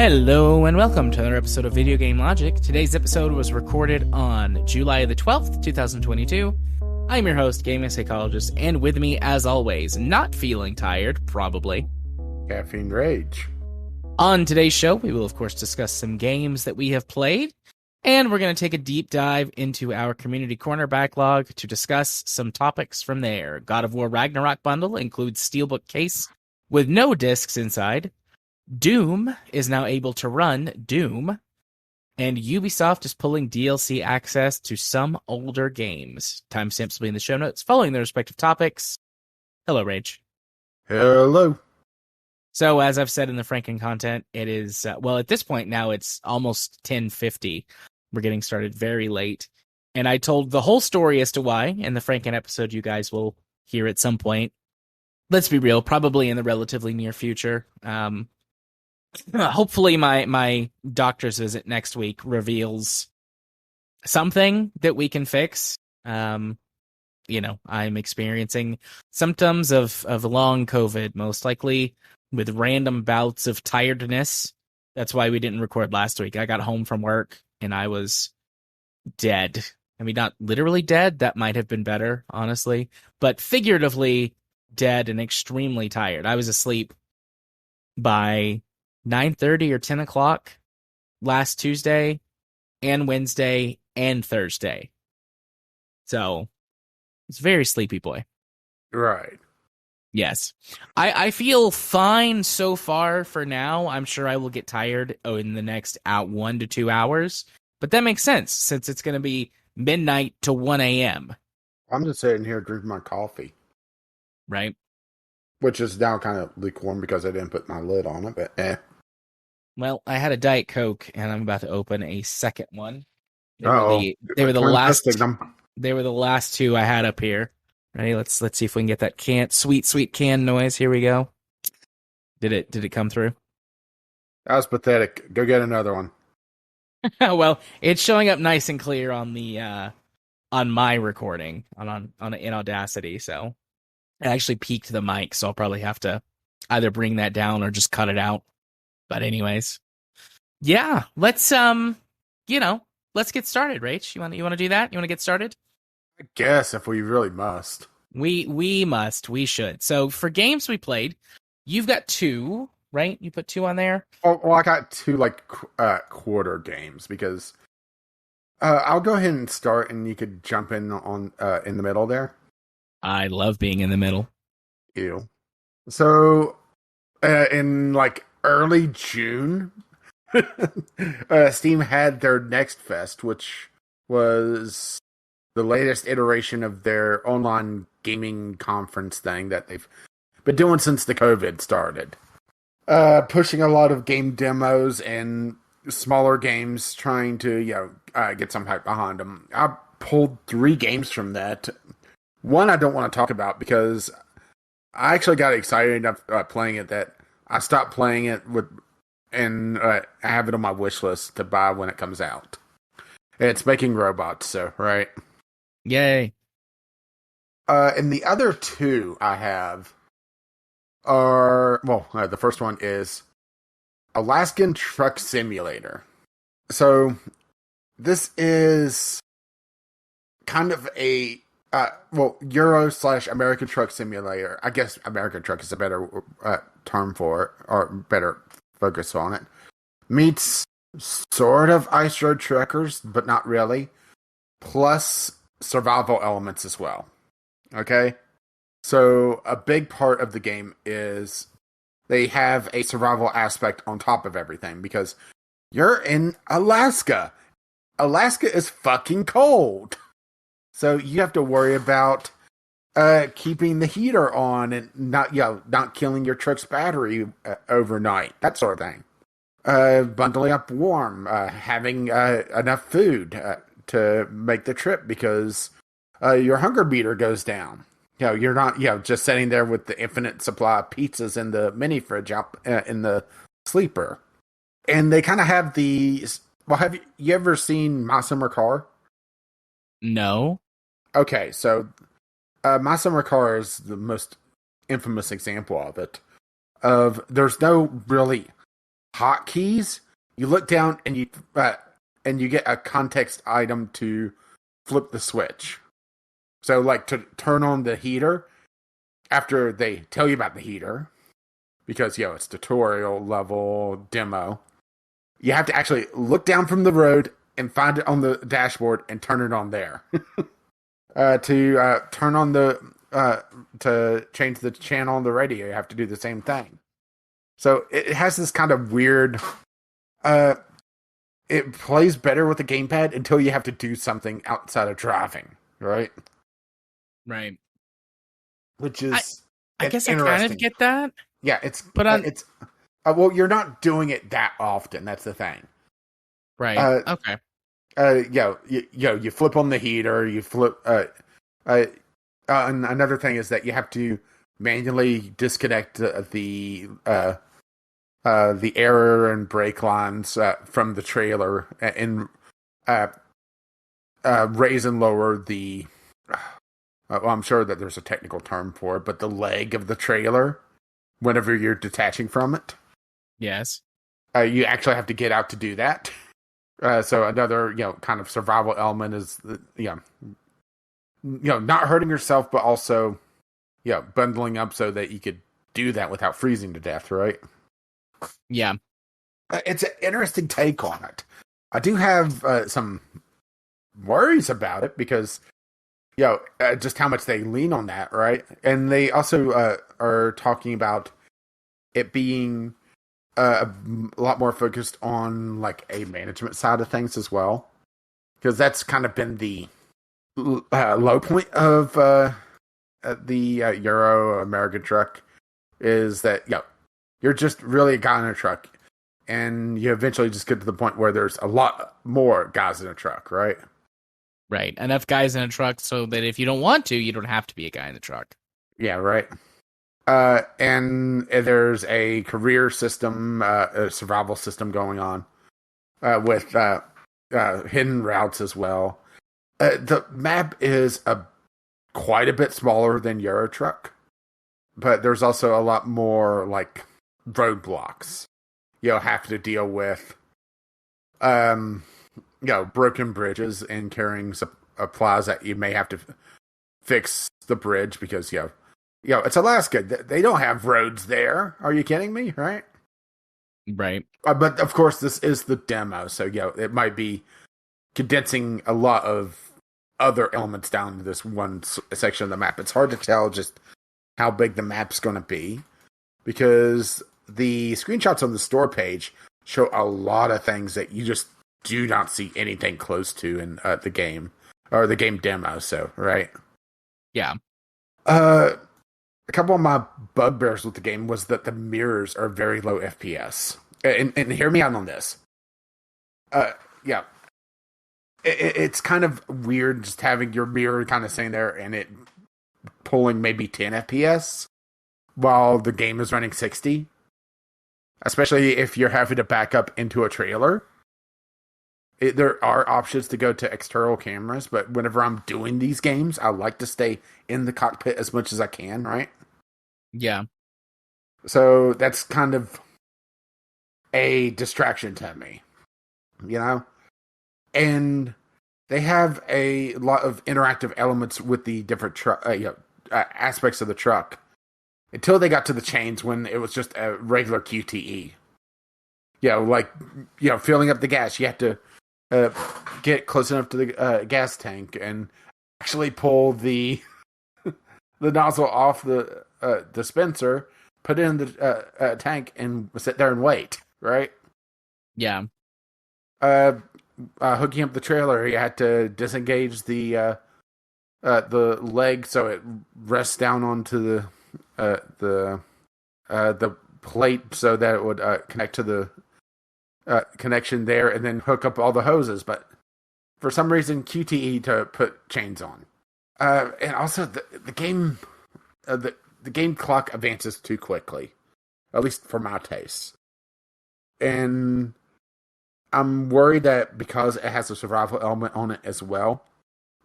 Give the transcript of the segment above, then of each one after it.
Hello and welcome to another episode of Video Game Logic. Today's episode was recorded on July the 12th, 2022. I'm your host, Gaming Psychologist, and with me, as always, not feeling tired, probably, Caffeine Rage. On today's show, we will of course discuss some games that we have played, and we're going to take a deep dive into our Community Corner backlog to discuss some topics from there. God of War Ragnarok bundle includes Steelbook case with no discs inside. Doom is now able to run Doom, and Ubisoft is pulling DLC access to some older games. Timestamps will be in the show notes following the respective topics. Hello, Rage. Hello. So, as I've said in the Franken content, it is, at this point now it's almost 10:50. We're getting started very late. And I told the whole story as to why in the Franken episode you guys will hear at some point. Let's be real, probably in the relatively near future. Hopefully my doctor's visit next week reveals something that we can fix. I'm experiencing symptoms of long COVID, most likely with random bouts of tiredness. That's why we didn't record last week. I got home from work and I was dead. I mean, not literally dead. That might have been better, honestly, but figuratively dead and extremely tired. I was asleep by 9:30 or 10 o'clock last Tuesday and Wednesday and Thursday. So it's very sleepy boy. Right. Yes. I feel fine so far for now. I'm sure I will get tired in the next 1 to 2 hours. But that makes sense since it's going to be midnight to 1 a.m. I'm just sitting here drinking my coffee. Right. Which is now kind of lukewarm because I didn't put my lid on it, but Well, I had a Diet Coke, and I'm about to open a second one. They were the last two I had up here. Ready? Let's see if we can get that sweet can noise. Here we go. Did it come through? That was pathetic. Go get another one. Well, it's showing up nice and clear on the on my recording in Audacity. So it actually peaked the mic, so I'll probably have to either bring that down or just cut it out. But anyways, yeah, let's get started, Rach. You want to do that? You want to get started? I guess if we really must. We must. We should. So for games we played, you've got 2, right? You put 2 on there? Well, I got 2 quarter games because I'll go ahead and start and you could jump in on in the middle there. I love being in the middle. Ew. So in early June, Steam had their Next Fest, which was the latest iteration of their online gaming conference thing that they've been doing since the COVID started. Pushing a lot of game demos and smaller games, trying to get some hype behind them. I pulled 3 games from that. One I don't want to talk about because I actually got excited enough playing it that I stopped playing it and I have it on my wish list to buy when it comes out. It's making robots, so, right? Yay. And the other 2 I have are, the first one is Alaskan Truck Simulator. So, this is kind of a Euro/American Truck Simulator. I guess American Truck is a better term for it, or better focus on it. Meets sort of Ice Road Truckers, but not really. Plus survival elements as well. Okay? So a big part of the game is they have a survival aspect on top of everything because you're in Alaska. Alaska is fucking cold. So you have to worry about keeping the heater on and not killing your truck's battery overnight, that sort of thing. Bundling up warm, having enough food to make the trip because your hunger meter goes down. You're not just sitting there with the infinite supply of pizzas in the mini fridge out in the sleeper. And they kind of have these. Well, have you ever seen My Summer Car? No. Okay, so My Summer Car is the most infamous example of it. There's no really hotkeys, you look down and you get a context item to flip the switch. So, like, to turn on the heater, after they tell you about the heater, because, it's tutorial level demo, you have to actually look down from the road and find it on the dashboard and turn it on there. To turn on to change the channel on the radio, you have to do the same thing. So it has this kind of weird, it plays better with the gamepad until you have to do something outside of driving, right? Right. Which is, I guess I kind of get that. Yeah, well, you're not doing it that often. That's the thing. Right. Okay. You flip on the heater. You flip. And another thing is that you have to manually disconnect the error and brake lines from the trailer and raise and lower the. Well, I'm sure that there's a technical term for it, but the leg of the trailer, whenever you're detaching from it. Yes. You actually have to get out to do that. So another, kind of survival element is, not hurting yourself, but also, bundling up so that you could do that without freezing to death, right? Yeah. It's an interesting take on it. I do have some worries about it because, just how much they lean on that, right? And they also are talking about it being a lot more focused on like a management side of things as well, because that's kind of been the low point of the Euro American truck, is that you're just really a guy in a truck, and you eventually just get to the point where there's a lot more guys in a truck, right? Right. Enough guys in a truck so that if you don't want to, you don't have to be a guy in the truck. Yeah, right. And there's a career system, a survival system going on with hidden routes as well. The map is quite a bit smaller than Euro Truck, but there's also a lot more like roadblocks you'll have to deal with. Broken bridges and carrying supplies that you may have to fix the bridge because, it's Alaska. They don't have roads there. Are you kidding me? Right? Right. But of course, this is the demo, so it might be condensing a lot of other elements down to this one section of the map. It's hard to tell just how big the map's going to be because the screenshots on the store page show a lot of things that you just do not see anything close to in the game or the game demo. So, right? Yeah. A couple of my bugbears with the game was that the mirrors are very low FPS. And hear me out on this. It's kind of weird just having your mirror kind of sitting there and it pulling maybe 10 FPS while the game is running 60. Especially if you're having to back up into a trailer. There are options to go to external cameras, but whenever I'm doing these games, I like to stay in the cockpit as much as I can, right? Yeah. So that's kind of a distraction to me, And they have a lot of interactive elements with the different aspects of the truck until they got to the chains when it was just a regular QTE. Filling up the gas, you have to get close enough to the gas tank and actually pull the nozzle off the dispenser, put it in the tank, and sit there and wait. Right? Yeah. Hooking up the trailer, you had to disengage the leg so it rests down onto the plate so that it would connect to the connection there, and then hook up all the hoses. But for some reason, QTE to put chains on, and also the game, the game clock advances too quickly, at least for my taste, and I'm worried that because it has a survival element on it as well,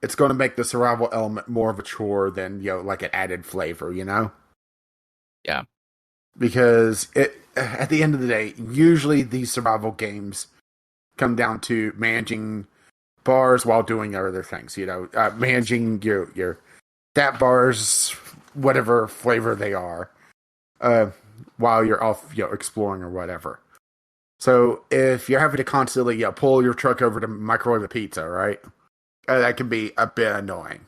it's going to make the survival element more of a chore than like an added flavor, Yeah. because at the end of the day, usually these survival games come down to managing bars while doing other things. Managing your stat bars, whatever flavor they are, while you're off, exploring or whatever. So if you're having to constantly, pull your truck over to microwave a pizza, right? That can be a bit annoying.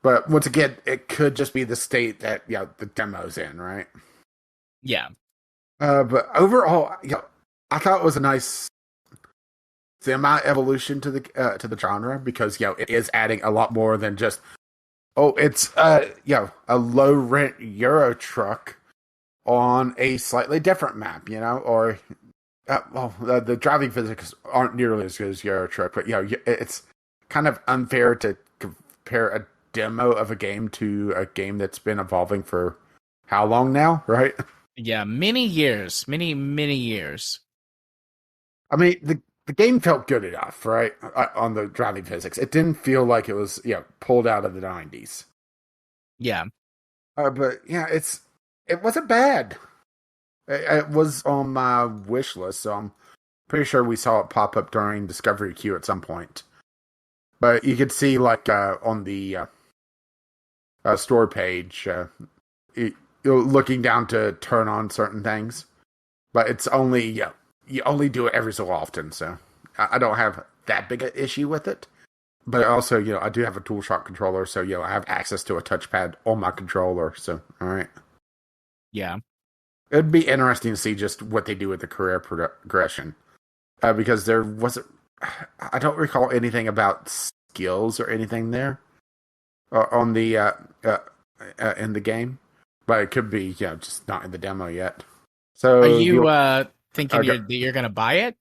But once again, it could just be the state that the demo's in, right? Yeah. But overall, I thought it was a nice semi-evolution to the genre, because it is adding a lot more than just it's a low rent Euro truck on a slightly different map, or the driving physics aren't nearly as good as Euro Truck, but it's kind of unfair to compare a demo of a game to a game that's been evolving for how long now, right? Yeah, many years. I mean, the game felt good enough, right? On the driving physics. It didn't feel like it was, pulled out of the 90s. Yeah. But yeah, it wasn't bad. It was on my wish list, so I'm pretty sure we saw it pop up during Discovery Queue at some point. But you could see, like, on the store page, you're looking down to turn on certain things. But it's only, you only do it every so often, so I don't have that big an issue with it. But also, I do have a DualShock controller, so, I have access to a touchpad on my controller, so, alright. Yeah. It'd be interesting to see just what they do with the career progression. Because there wasn't... I don't recall anything about skills or anything there on the in the game. But it could be, just not in the demo yet. So are you thinking you're going to buy it?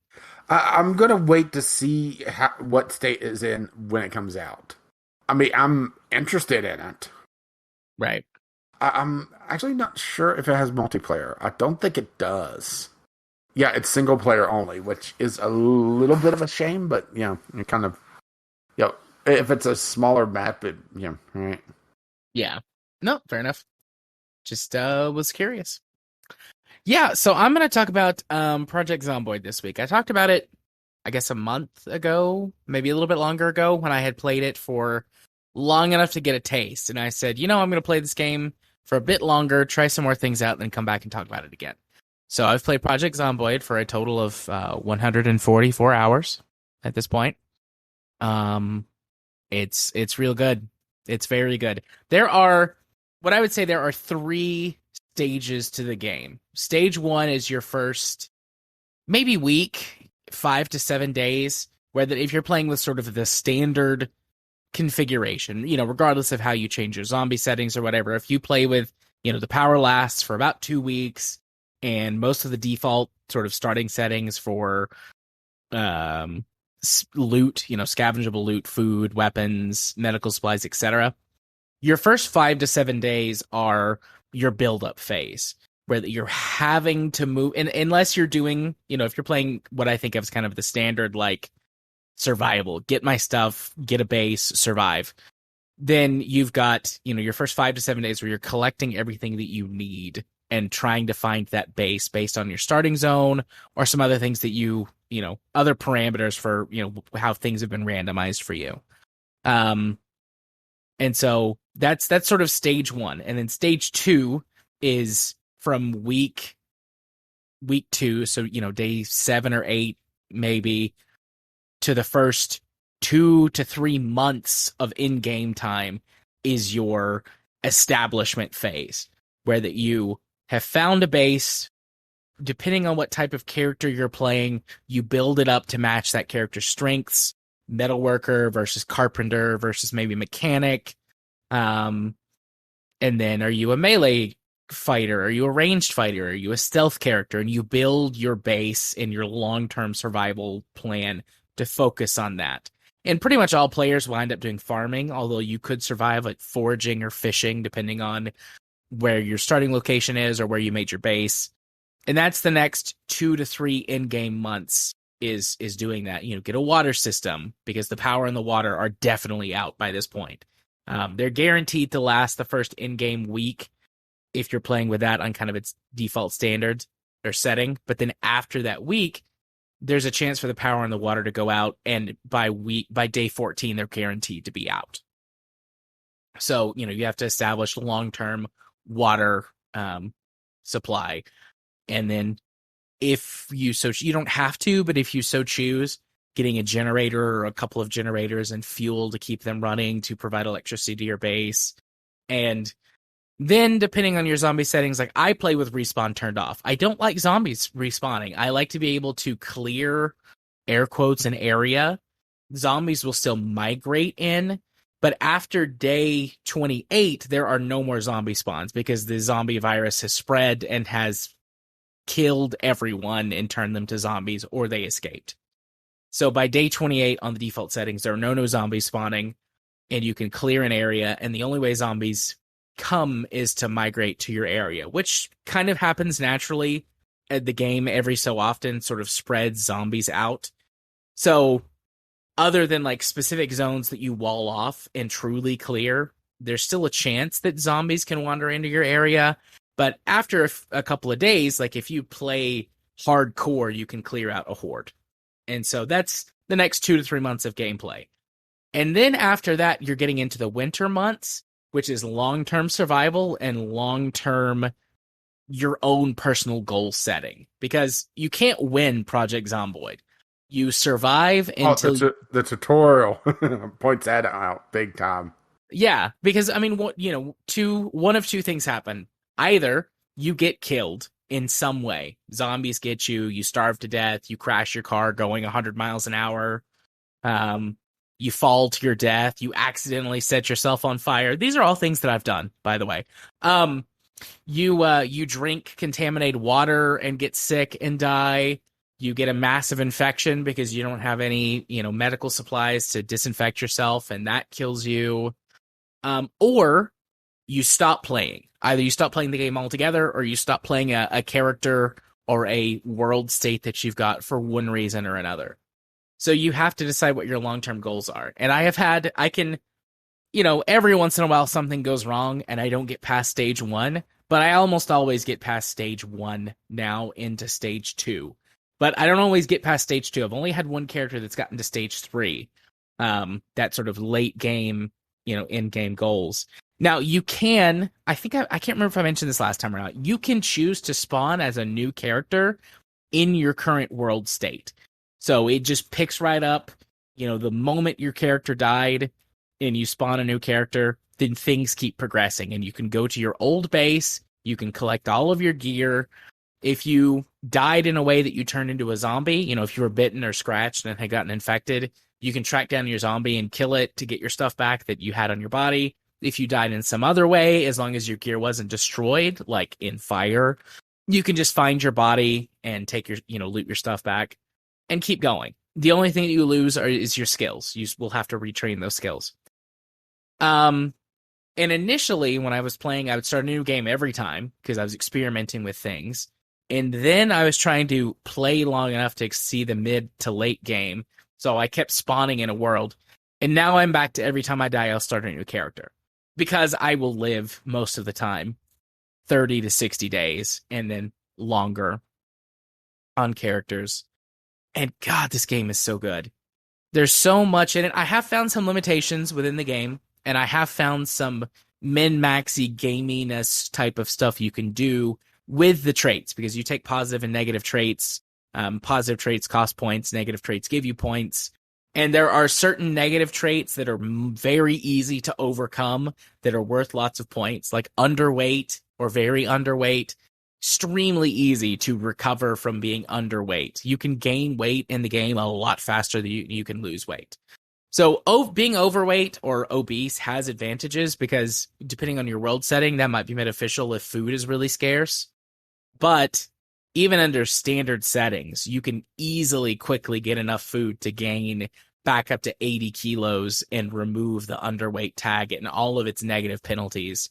I'm going to wait to see what state is in when it comes out. I mean, I'm interested in it. Right. I'm actually not sure if it has multiplayer. I don't think it does. Yeah, it's single player only, which is a little bit of a shame, but, it kind of, if it's a smaller map, right. Yeah. No, fair enough. Just was curious. Yeah, so I'm going to talk about Project Zomboid this week. I talked about it, I guess, a month ago, maybe a little bit longer ago, when I had played it for long enough to get a taste. And I said, I'm going to play this game for a bit longer, try some more things out, and then come back and talk about it again. So I've played Project Zomboid for a total of 144 hours at this point. It's real good. It's very good. There are 3 stages to the game. Stage 1 is your first maybe week, 5 to 7 days, where if you're playing with sort of the standard configuration, regardless of how you change your zombie settings or whatever, if you play with, the power lasts for about 2 weeks, and most of the default sort of starting settings for loot, scavengeable loot, food, weapons, medical supplies, etc., your first 5 to 7 days are your build-up phase, where you're having to move, and unless you're doing, if you're playing what I think of as kind of the standard, like, survival, get my stuff, get a base, survive, then you've got, your first 5 to 7 days where you're collecting everything that you need and trying to find that base based on your starting zone or some other things that other parameters for, how things have been randomized for you. And so that's sort of stage 1. And then stage 2 is from week 2. So, day 7 or 8, maybe, to the first 2 to 3 months of in-game time is your establishment phase, where that you have found a base. Depending on what type of character you're playing, you build it up to match that character's strengths. Metalworker versus carpenter versus maybe mechanic. And then are you a melee fighter? Are you a ranged fighter? Are you a stealth character? And you build your base in your long-term survival plan to focus on that. And pretty much all players will end up doing farming, although you could survive like foraging or fishing, depending on where your starting location is or where you made your base. And that's the next 2 to 3 in-game months is doing that. Get a water system, because the power and the water are definitely out by this point. They're guaranteed to last the first in-game week, if you're playing with that on kind of its default standard or setting. But then after that week, there's a chance for the power in the water to go out, and by day 14, they're guaranteed to be out. So, you have to establish long-term water supply. And then if you don't have to, but if you so choose, getting a generator or a couple of generators and fuel to keep them running to provide electricity to your base. And then depending on your zombie settings, like I play with respawn turned off. I don't like zombies respawning. I like to be able to clear, air quotes, an area. Zombies will still migrate in, but after day 28, there are no more zombie spawns because the zombie virus has spread and has killed everyone and turned them to zombies, or they escaped. So by day 28 on the default settings, there are no zombies spawning, and you can clear an area, and the only way zombies come is to migrate to your area, which kind of happens naturally. The game every so often sort of spreads zombies out. So other than like specific zones that you wall off and truly clear, there's still a chance that zombies can wander into your area. But after a couple of days, like if you play hardcore, you can clear out a horde. And so that's the next 2 to 3 months of gameplay. And then after that, you're getting into the winter months, which is long-term survival and long-term your own personal goal setting. Because you can't win Project Zomboid. You survive until... the tutorial points that out big time. Yeah, because, I mean, one of two things happen. Either you get killed in some way. Zombies get you, you starve to death, you crash your car going 100 miles an hour, you fall to your death, you accidentally set yourself on fire. These are all things that I've done, by the way. You drink contaminated water and get sick and die. You get a massive infection because you don't have any, medical supplies to disinfect yourself, and that kills you. Or you stop playing. Either you stop playing the game altogether, or you stop playing a character or a world state that you've got for one reason or another. So you have to decide what your long-term goals are. And I can, every once in a while something goes wrong and I don't get past stage 1, but I almost always get past stage 1 now into stage 2. But I don't always get past stage 2. I've only had one character that's gotten to stage 3. That sort of late game, in-game goals. Now, you can, I can't remember if I mentioned this last time or not, you can choose to spawn as a new character in your current world state. So it just picks right up, the moment your character died and you spawn a new character, then things keep progressing and you can go to your old base, you can collect all of your gear. If you died in a way that you turned into a zombie, if you were bitten or scratched and had gotten infected, you can track down your zombie and kill it to get your stuff back that you had on your body. If you died in some other way, as long as your gear wasn't destroyed, like in fire, you can just find your body and take your, loot your stuff back and keep going. The only thing that you lose is your skills. You will have to retrain those skills. And initially, when I was playing, I would start a new game every time because I was experimenting with things. And then I was trying to play long enough to see the mid to late game. So I kept spawning in a world. And now I'm back to every time I die, I'll start a new character. Because I will live most of the time 30 to 60 days and then longer on characters. And God, this game is so good. There's so much in it. I have found some limitations within the game, and I have found some min-maxy gaminess type of stuff you can do with the traits, because you take positive and negative traits. Positive traits cost points, negative traits give you points. And there are certain negative traits that are very easy to overcome that are worth lots of points, like underweight or very underweight. Extremely easy to recover from being underweight. You can gain weight in the game a lot faster than you can lose weight. So being overweight or obese has advantages because depending on your world setting, that might be beneficial if food is really scarce. But even under standard settings, you can easily quickly get enough food to gain back up to 80 kilos and remove the underweight tag and all of its negative penalties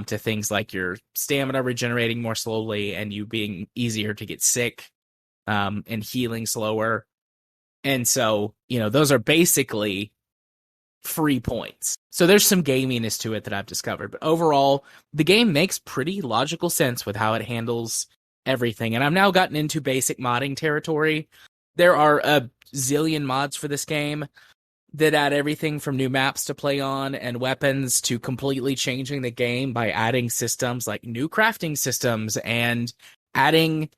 to things like your stamina regenerating more slowly and you being easier to get sick and healing slower. And so, those are basically free points. So there's some gaminess to it that I've discovered. But overall, the game makes pretty logical sense with how it handles everything. And I've now gotten into basic modding territory. There are a zillion mods for this game that add everything from new maps to play on and weapons to completely changing the game by adding systems like new crafting systems and adding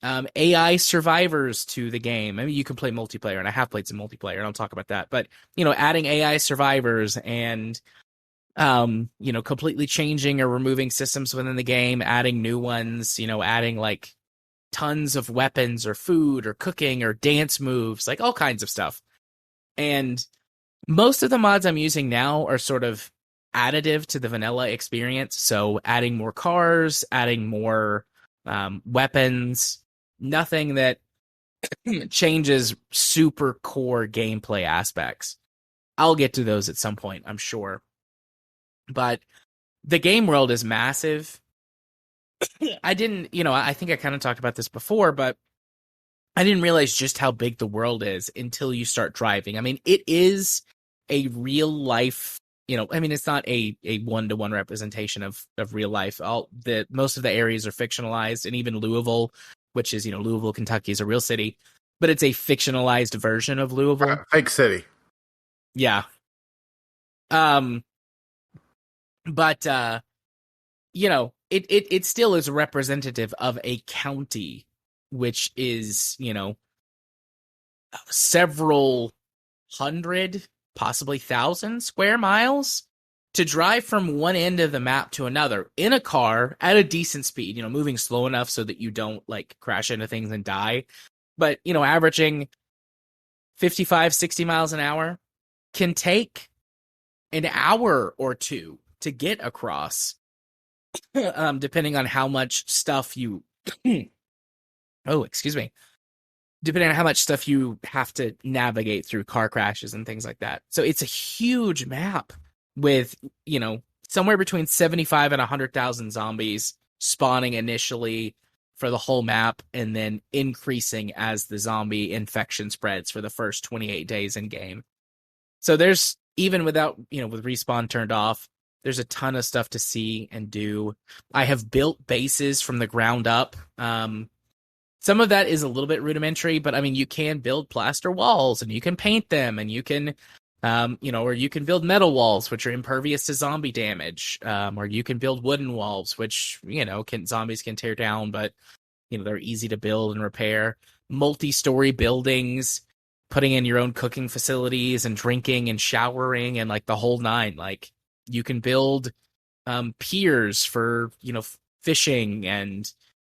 AI survivors to the game. I mean, you can play multiplayer, and I have played some multiplayer, and I'll talk about that. But, adding AI survivors and, completely changing or removing systems within the game, adding new ones, adding, like, tons of weapons or food or cooking or dance moves, like all kinds of stuff. And most of the mods I'm using now are sort of additive to the vanilla experience. So adding more cars, adding more weapons, nothing that changes super core gameplay aspects. I'll get to those at some point, I'm sure. But the game world is massive. I didn't, I think I kind of talked about this before, but I didn't realize just how big the world is until you start driving. I mean, it is a real life, it's not a one-to-one representation of real life. Most of the areas are fictionalized, and even Louisville, which is, Louisville, Kentucky, is a real city, but it's a fictionalized version of Louisville. Fake city. Yeah. But it still is representative of a county, which is, several hundred, possibly 1,000 square miles to drive from one end of the map to another in a car at a decent speed, moving slow enough so that you don't like crash into things and die. But, averaging 55, 60 miles an hour can take an hour or two to get across, depending on how much stuff you, depending on how much stuff you have to navigate through car crashes and things like that. So it's a huge map with, somewhere between 75 and 100,000 zombies spawning initially for the whole map and then increasing as the zombie infection spreads for the first 28 days in game. So there's, even without, with respawn turned off, there's a ton of stuff to see and do. I have built bases from the ground up. Some of that is a little bit rudimentary, but I mean, you can build plaster walls and you can paint them and you can, or you can build metal walls, which are impervious to zombie damage. Or you can build wooden walls, which, zombies can tear down, but, they're easy to build and repair. Multi-story buildings, putting in your own cooking facilities and drinking and showering and like the whole nine. Like you can build, piers for, fishing and,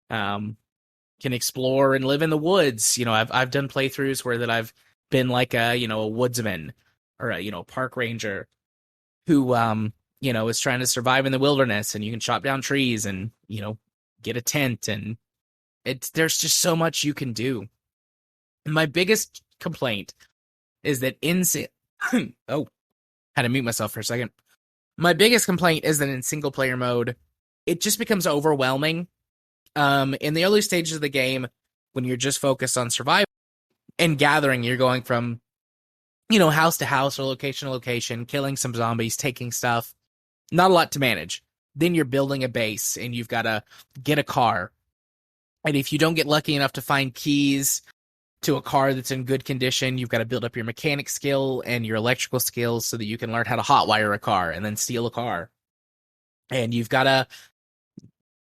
can explore and live in the woods. I've done playthroughs where that I've been like a woodsman or a park ranger who, is trying to survive in the wilderness, and you can chop down trees and, get a tent, and there's just so much you can do. And my biggest complaint is that had to mute myself for a second. My biggest complaint is that in single player mode, it just becomes overwhelming. In the early stages of the game, when you're just focused on survival and gathering, you're going from, house to house or location to location, killing some zombies, taking stuff. Not a lot to manage. Then you're building a base and you've got to get a car. And if you don't get lucky enough to find keys to a car that's in good condition, you've got to build up your mechanic skill and your electrical skills so that you can learn how to hotwire a car and then steal a car. And you've got to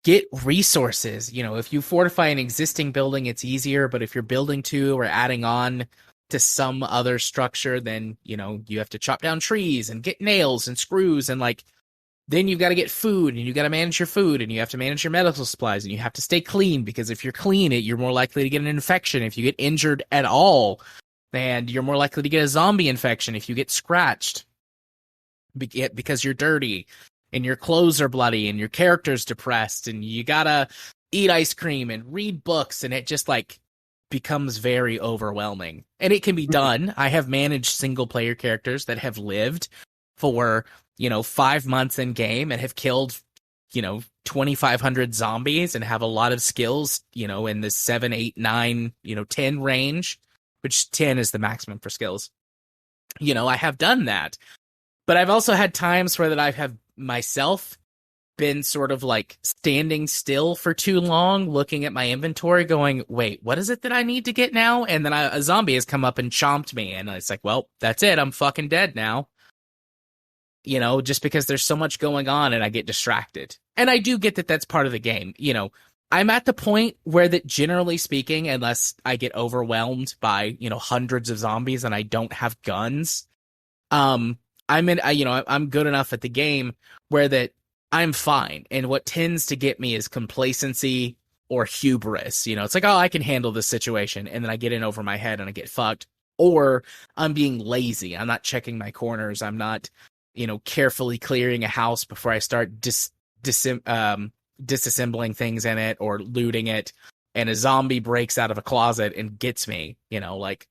get resources. If you fortify an existing building, it's easier, but if you're building to or adding on to some other structure, then, you have to chop down trees and get nails and screws, and then you've got to get food, and you got to manage your food, and you have to manage your medical supplies, and you have to stay clean, because if you're clean, you're more likely to get an infection if you get injured at all, and you're more likely to get a zombie infection if you get scratched because you're dirty. And your clothes are bloody and your character's depressed and you gotta eat ice cream and read books, and it just becomes very overwhelming. And it can be done. I have managed single player characters that have lived for, 5 months in game and have killed, 2,500 zombies and have a lot of skills, in the 7, 8, 9, 10 range, which 10 is the maximum for skills. I have done that. But I've also had times where that I have myself been sort of like standing still for too long, looking at my inventory, going, "Wait, what is it that I need to get now?" And then a zombie has come up and chomped me, and it's like, "Well, that's it. I'm fucking dead now." Just because there's so much going on and I get distracted. And I do get that that's part of the game. I'm at the point where that, generally speaking, unless I get overwhelmed by, hundreds of zombies and I don't have guns, I'm good enough at the game where that I'm fine. And what tends to get me is complacency or hubris. It's like, oh, I can handle this situation. And then I get in over my head and I get fucked. Or I'm being lazy. I'm not checking my corners. I'm not, carefully clearing a house before I start disassembling things in it or looting it. And a zombie breaks out of a closet and gets me, like,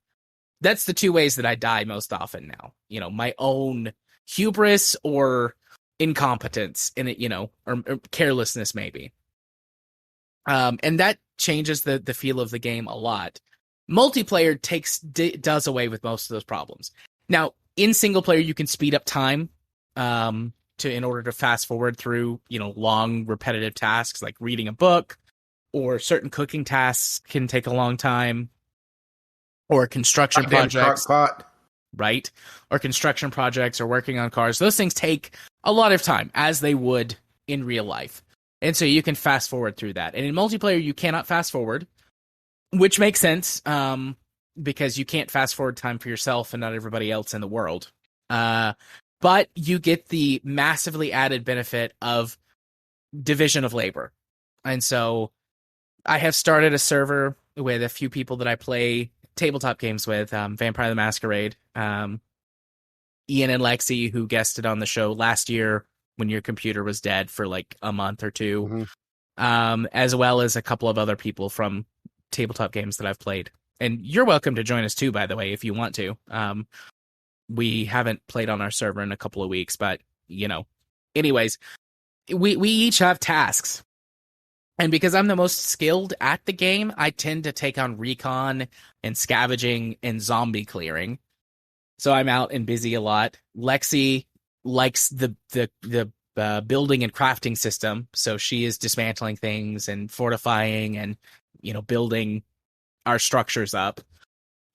that's the two ways that I die most often now. My own hubris or incompetence in it, or carelessness maybe. And that changes the feel of the game a lot. Multiplayer does away with most of those problems. Now, in single player, you can speed up time in order to fast forward through, long repetitive tasks like reading a book, or certain cooking tasks can take a long time, or construction projects. Right? Or construction projects or working on cars. Those things take a lot of time, as they would in real life. And so you can fast forward through that. And in multiplayer, you cannot fast forward, which makes sense, because you can't fast forward time for yourself and not everybody else in the world. But you get the massively added benefit of division of labor. And so I have started a server with a few people that I play tabletop games with, Vampire the Masquerade, Ian and Lexi, who guested on the show last year when your computer was dead for like a month or two, as well as a couple of other people from tabletop games that I've played. And you're welcome to join us too, by the way, if you want to. We haven't played on our server in a couple of weeks, but, anyways, we each have tasks. And because I'm the most skilled at the game, I tend to take on recon and scavenging and zombie clearing. So I'm out and busy a lot. Lexi likes the building and crafting system, so she is dismantling things and fortifying and, building our structures up.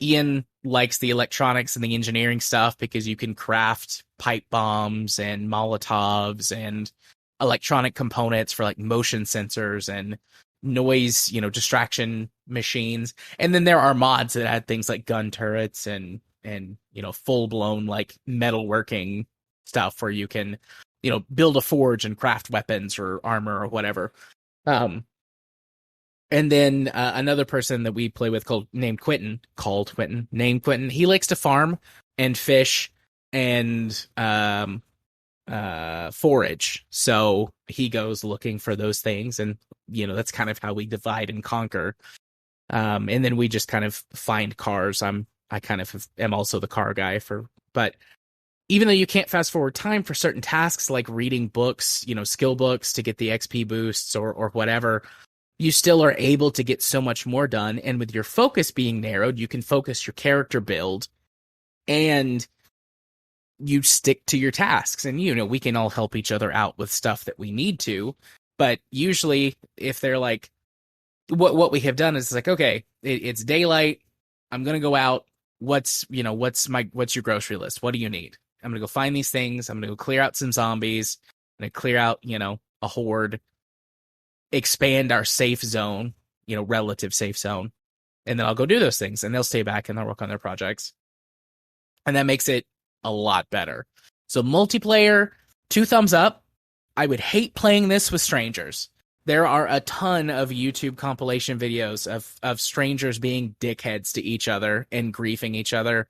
Ian likes the electronics and the engineering stuff because you can craft pipe bombs and Molotovs and electronic components for like motion sensors and noise, distraction machines. And then there are mods that add things like gun turrets and full blown like metalworking stuff where you can, build a forge and craft weapons or armor or whatever. And then another person that we play with named Quentin, he likes to farm and fish and forage. So he goes looking for those things, and that's kind of how we divide and conquer. And then we just kind of find cars. I kind of am also the car guy but even though you can't fast forward time for certain tasks like reading books, skill books to get the XP boosts or whatever, you still are able to get so much more done. And with your focus being narrowed, you can focus your character build and you stick to your tasks. And, we can all help each other out with stuff that we need to. But usually if they're like, what we have done is like, okay, it's daylight. I'm going to go out. What's your grocery list? What do you need? I'm going to go find these things. I'm going to go clear out some zombies. I'm going to clear out, a horde, expand our safe zone, relative safe zone. And then I'll go do those things, and they'll stay back and they'll work on their projects. And that makes it a lot better. So multiplayer, 2 thumbs up. I would hate playing this with strangers. There are a ton of YouTube compilation videos of strangers being dickheads to each other and griefing each other.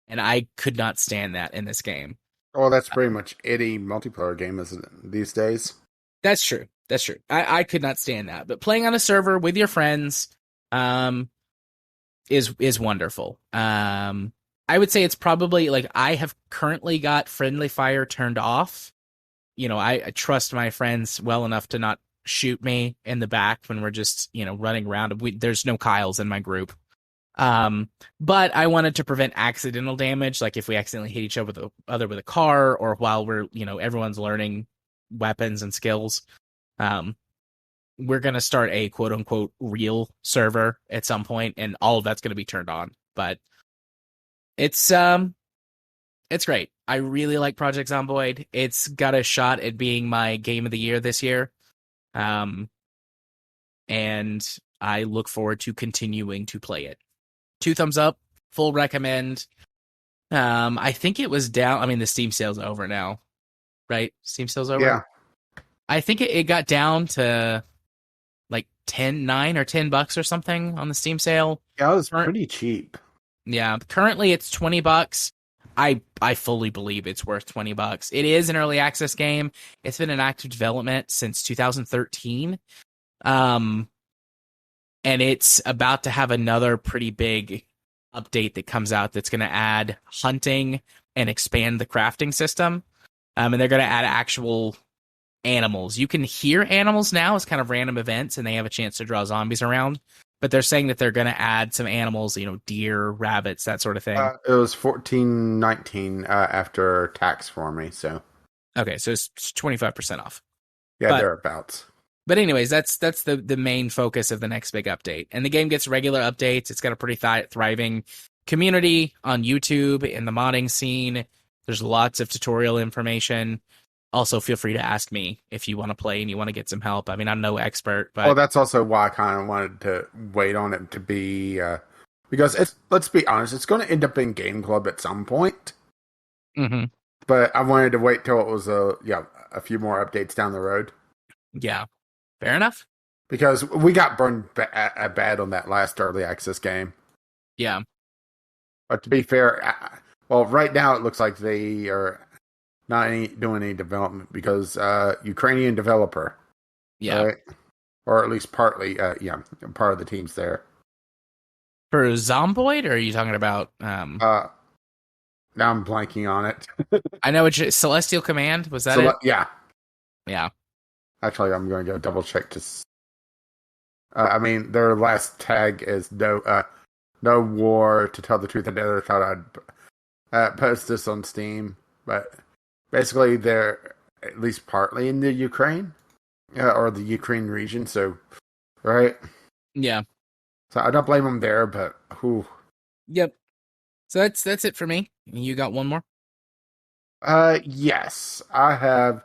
And I could not stand that in this game. Well, that's pretty much any multiplayer game, isn't it, these days? That's true. I could not stand that. But playing on a server with your friends is wonderful. I would say it's probably like I have currently got friendly fire turned off. I trust my friends well enough to not shoot me in the back when we're just, running around. There's no Kyles in my group. But I wanted to prevent accidental damage, like if we accidentally hit each other with a car, or while we're, everyone's learning weapons and skills. We're going to start a quote unquote real server at some point, and all of that's going to be turned on. But it's great. I really like Project Zomboid. It's got a shot at being my game of the year this year. And I look forward to continuing to play it. 2 thumbs up, full recommend. I think it was down. I mean, the Steam sale's over now, right? Steam sale's over. Yeah. I think it got down to like $9 or $10 or something on the Steam sale. Yeah, it was pretty cheap. Yeah, currently it's $20. I fully believe it's worth $20. It is an early access game. It's been in active development since 2013. And it's about to have another pretty big update that comes out that's going to add hunting and expand the crafting system. And they're going to add actual animals. You can hear animals now as kind of random events, and they have a chance to draw zombies around. But they're saying that they're going to add some animals, deer, rabbits, that sort of thing. It was $14.19 after tax for me. So okay, so it's 25% off. Yeah, thereabouts. But anyways, that's the main focus of the next big update. And the game gets regular updates. It's got a pretty thriving community on YouTube in the modding scene. There's lots of tutorial information. Also, feel free to ask me if you want to play and you want to get some help. I mean, I'm no expert, but... Well, that's also why I kind of wanted to wait on it to be... because, let's be honest, it's going to end up in Game Club at some point. Mm-hmm. But I wanted to wait till it was a few more updates down the road. Yeah. Fair enough. Because we got burned bad on that last early access game. Yeah. But to be fair, well, right now it looks like they are not doing any development because Ukrainian developer. Yeah. Right? Or at least partly, part of the team's there. For Zomboid, or are you talking about... Now I'm blanking on it. I know it's Celestial Command. Was that it? Yeah. Yeah. Actually, I'm going to go double check to... I mean, their last tag is no war. To tell the truth, I never thought I'd post this on Steam. But basically, they're at least partly in the Ukraine. Or the Ukraine region, so... Right? Yeah. So I don't blame them there, but... Whew. Yep. So that's it for me. You got one more? Yes. I have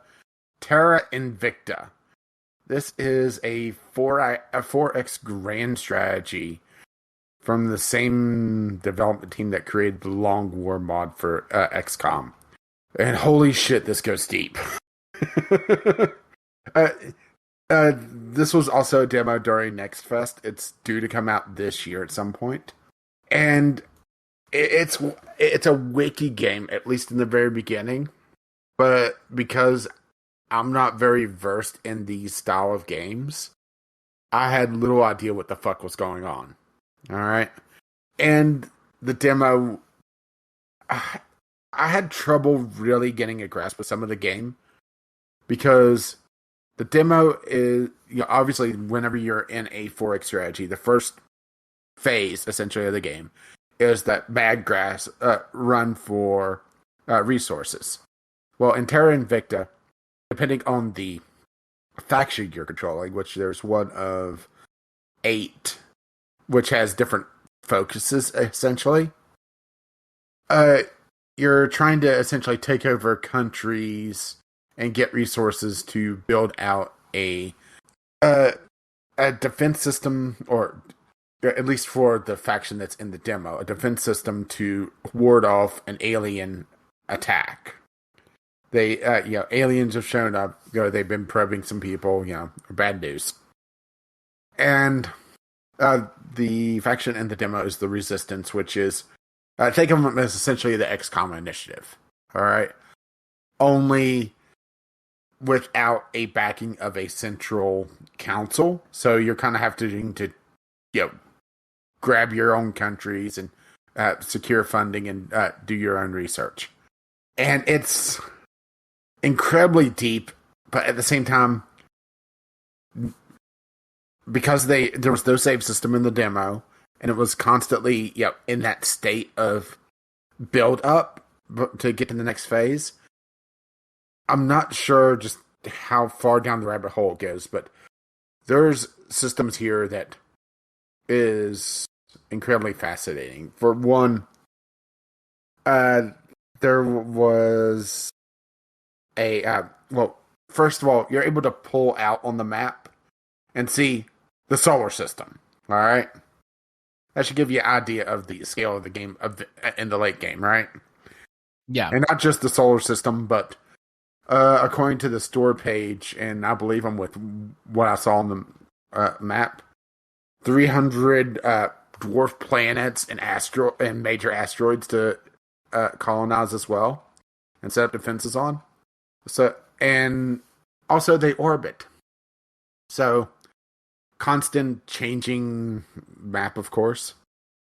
Terra Invicta. This is a 4X grand strategy from the same development team that created the Long War mod for XCOM. And holy shit, this goes deep. This was also a demo during Next Fest. It's due to come out this year at some point. And it's a wiki game, at least in the very beginning. But because I'm not very versed in these style of games, I had little idea what the fuck was going on. Alright? And the demo... I had trouble really getting a grasp of some of the game. Because the demo is... obviously, whenever you're in a 4X strategy, the first phase, essentially, of the game is that mad grass run for resources. Well, in Terra Invicta, depending on the faction you're controlling, which there's one of 8, which has different focuses, essentially, you're trying to essentially take over countries and get resources to build out a defense system, or at least for the faction that's in the demo, a defense system to ward off an alien attack. They, aliens have shown up. They've been probing some people. Bad news. And the faction in the demo is the Resistance, which is think of them as essentially the XCOM initiative. All right, only without a backing of a central council. So you're kind of having to grab your own countries and secure funding and do your own research. And it's incredibly deep, but at the same time, because there was no save system in the demo, and it was constantly in that state of build up to get to the next phase. I'm not sure just how far down the rabbit hole it goes, but there's systems here that is incredibly fascinating. For one, there was first of all, you're able to pull out on the map and see the solar system. All right, that should give you an idea of the scale of the game in the late game, right? Yeah, and not just the solar system, but according to the store page, and I believe I'm with what I saw on the map, 300 dwarf planets and major asteroids to colonize as well and set up defenses on. So, and also they orbit. So, constant changing map, of course.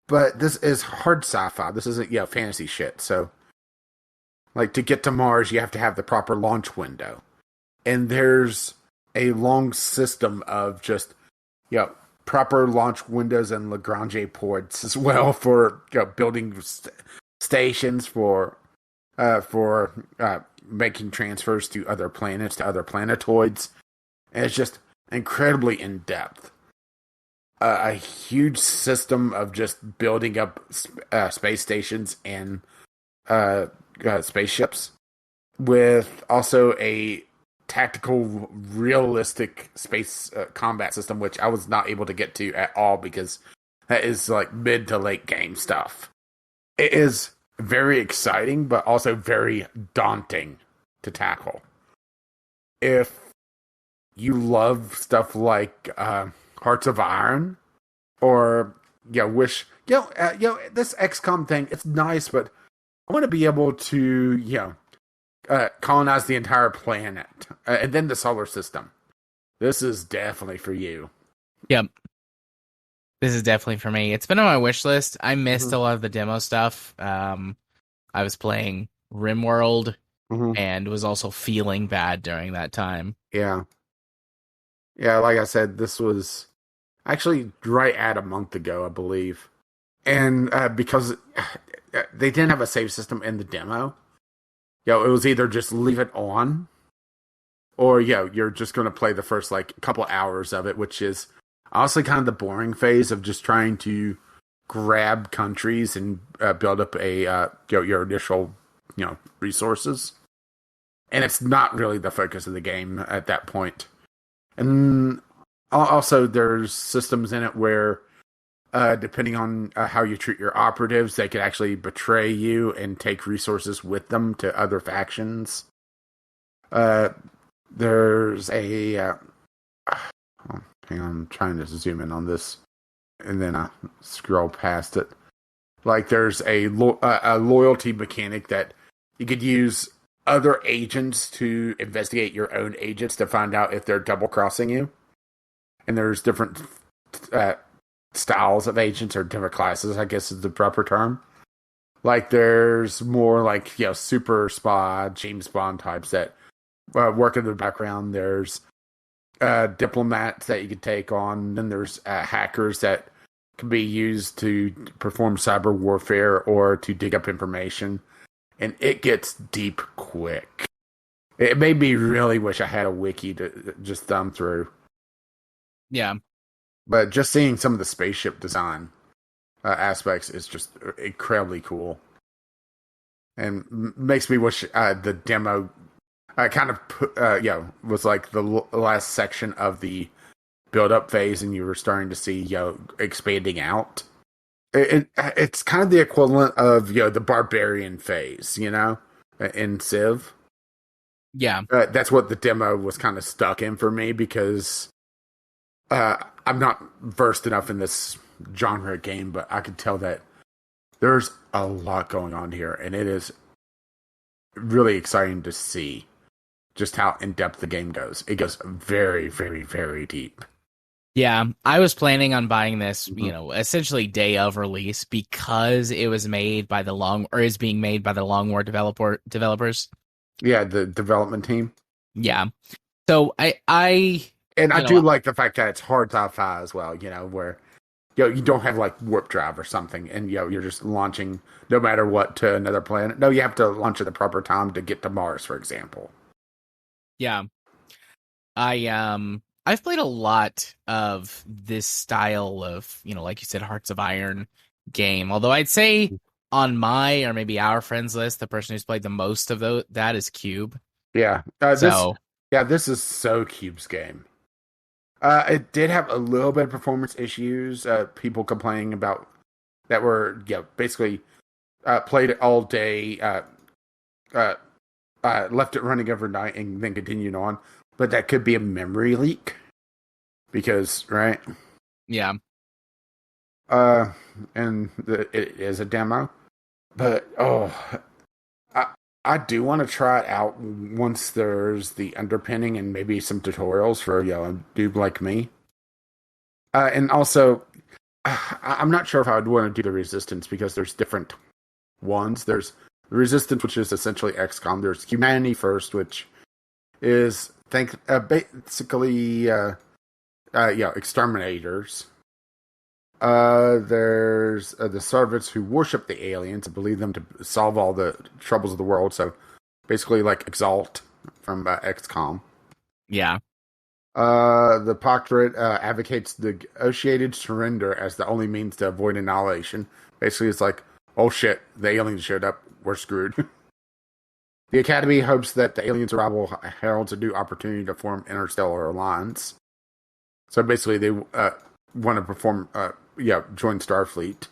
But this is hard sci-fi. This isn't fantasy shit. So, like, to get to Mars, you have to have the proper launch window. And there's a long system of just proper launch windows and Lagrange ports as well for building stations for making transfers to other planets, to other planetoids. And it's just incredibly in depth. A huge system of just building up space stations and spaceships, with also a tactical, realistic space combat system, which I was not able to get to at all because that is like mid to late game stuff. It is very exciting, but also very daunting to tackle. If you love stuff like Hearts of Iron, or wish this XCOM thing, it's nice, but I want to be able to colonize the entire planet and then the solar system. This is definitely for you. Yep. This is definitely for me. It's been on my wish list. I missed a lot of the demo stuff. I was playing RimWorld and was also feeling bad during that time. Yeah. Yeah, like I said, this was actually right at a month ago, I believe. And because they didn't have a save system in the demo, it was either just leave it on, or you're just going to play the first couple hours of it, which is honestly kind of the boring phase of just trying to grab countries and build up your initial resources. And it's not really the focus of the game at that point. And also there's systems in it where depending on how you treat your operatives, they could actually betray you and take resources with them to other factions. There's a hang on, I'm trying to zoom in on this, and then I scroll past it. Like, there's a loyalty mechanic that you could use other agents to investigate your own agents to find out if they're double crossing you. And there's different styles of agents, or different classes, I guess is the proper term. Like, there's more super spy, James Bond types that work in the background. There's diplomats that you can take on. Then there's hackers that can be used to perform cyber warfare or to dig up information. And it gets deep quick. It made me really wish I had a wiki to just thumb through. Yeah. But just seeing some of the spaceship design aspects is just incredibly cool. And makes me wish the demo kind of was like the last section of the build-up phase, and you were starting to see expanding out. It's kind of the equivalent of the barbarian phase, in Civ. Yeah, that's what the demo was kind of stuck in for me, because I'm not versed enough in this genre game, but I could tell that there's a lot going on here, and it is really exciting to see just how in depth the game goes. It goes very, very, very deep. Yeah, I was planning on buying this, essentially day of release, because it was made by is being made by the Long War developers. Yeah, the development team. Yeah. So I do like the fact that it's hard sci-fi as well, where you don't have like warp drive or something, and you're just launching no matter what to another planet. No, you have to launch at the proper time to get to Mars, for example. Yeah. I've played a lot of this style of, like you said, Hearts of Iron game. Although I'd say on my or maybe our friends list, the person who's played the most of that is Cube. Yeah. So This is so Cube's game. It did have a little bit of performance issues. People complaining about that were basically played it all day, left it running overnight, and then continued on. But that could be a memory leak because, right? yeah. And it is a demo, but I do want to try it out once there's the underpinning and maybe some tutorials for a dude like me. And also, I'm not sure if I would want to do the Resistance because there's different ones. There's the Resistance, which is essentially XCOM. There's Humanity First, which is basically exterminators. There's the servants who worship the aliens and believe them to solve all the troubles of the world. So basically, like Exalt from XCOM. Yeah. The Proctorate advocates negotiated surrender as the only means to avoid annihilation. Basically, it's like, oh shit, the aliens showed up. We're screwed. The Academy hopes that the aliens' arrival heralds a new opportunity to form interstellar alliance. So basically, they want to perform, join Starfleet.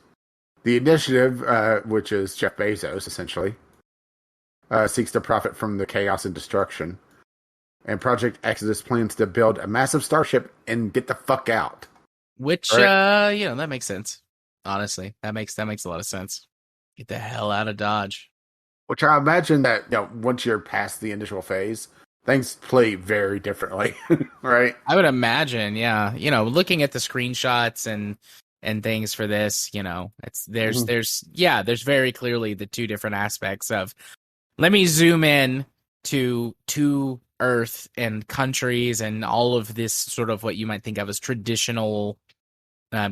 The Initiative, which is Jeff Bezos, essentially, seeks to profit from the chaos and destruction. And Project Exodus plans to build a massive starship and get the fuck out. Which, that makes sense. Honestly, that makes a lot of sense. Get the hell out of Dodge. Which I imagine that once you're past the initial phase, things play very differently, right? I would imagine, yeah. Looking at the screenshots and things for this, there's very clearly the two different aspects of let me zoom in to Earth and countries and all of this sort of what you might think of as traditional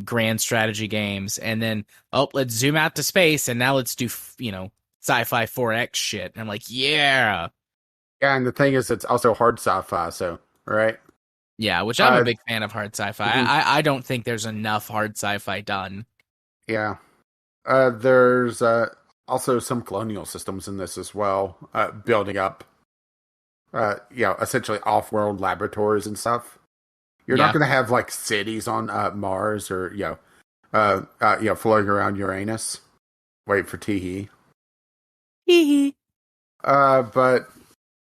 grand strategy games, and then let's zoom out to space and now let's do sci-fi 4X shit. And I'm like, yeah, and the thing is, it's also hard sci-fi, so right, yeah, which I'm a big fan of hard sci-fi. I don't think there's enough hard sci-fi done. Yeah, there's also some colonial systems in this as well, building up. Essentially off-world laboratories and stuff. You're not going to have like cities on Mars or floating around Uranus. Wait for Teehee. Teehee. But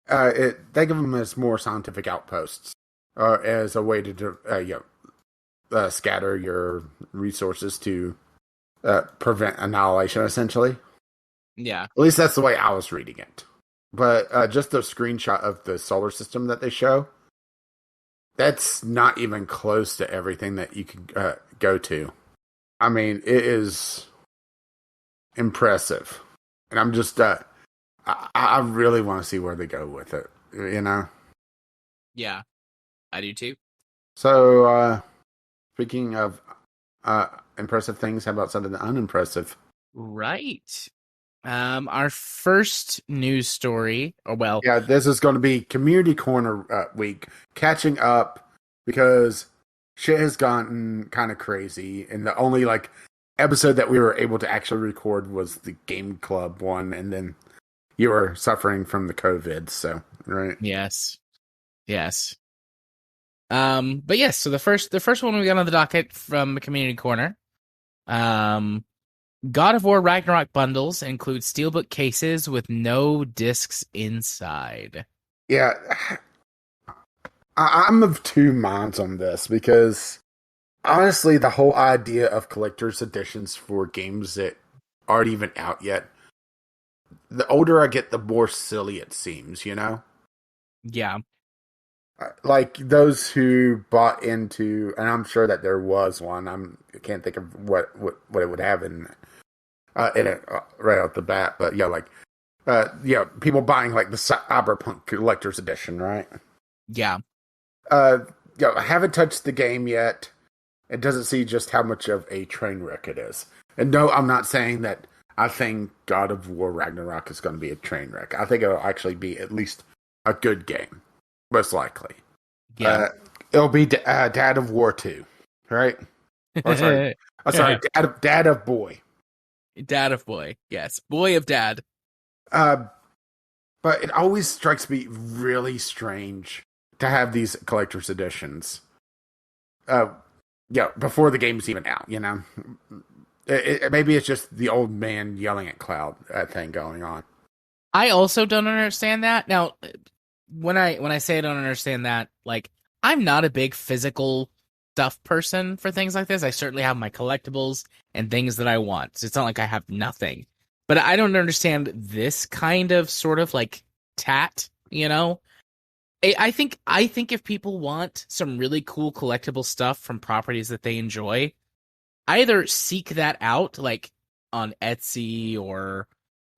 they give them as more scientific outposts, as a way to scatter your resources to prevent annihilation. Essentially, yeah. At least that's the way I was reading it. But just the screenshot of the solar system that they show, that's not even close to everything that you can go to. I mean, it is impressive. And I'm just, I really want to see where they go with it, Yeah, I do too. So, speaking of impressive things, how about something unimpressive? Right. Our first news story, this is going to be Community Corner week, catching up because shit has gotten kind of crazy, and the only episode that we were able to actually record was the Game Club one, and then you were suffering from the COVID, so right? Yes. But yes, so the first one we got on the docket from Community Corner, God of War Ragnarok bundles include Steelbook cases with no discs inside. Yeah, I'm of two minds on this because honestly, the whole idea of collector's editions for games that aren't even out yet, the older I get, the more silly it seems, Yeah. Like those who bought into, and I'm sure that there was one. I can't think of what it would have in it right out the bat, but people buying the Cyberpunk collector's edition, right? Yeah. I haven't touched the game yet. it doesn't see just how much of a train wreck it is. And no, I'm not saying that I think God of War Ragnarok is going to be a train wreck. I think it'll actually be at least a good game, most likely. Yeah. It'll be Dad of War 2, right? Or sorry, Dad of Boy. Dad of Boy. Yes. Boy of Dad. Uh, but it always strikes me really strange to have these collector's editions. Before the game's even out, you know? Maybe it's just the old man yelling at Cloud thing going on. I also don't understand that. Now, when I say I don't understand that, like, I'm not a big physical stuff person for things like this. I certainly have my collectibles and things that I want. So it's not like I have nothing. But I don't understand this kind of sort of like tat, you know? I think if people want some really cool collectible stuff from properties that they enjoy, either seek that out like on Etsy or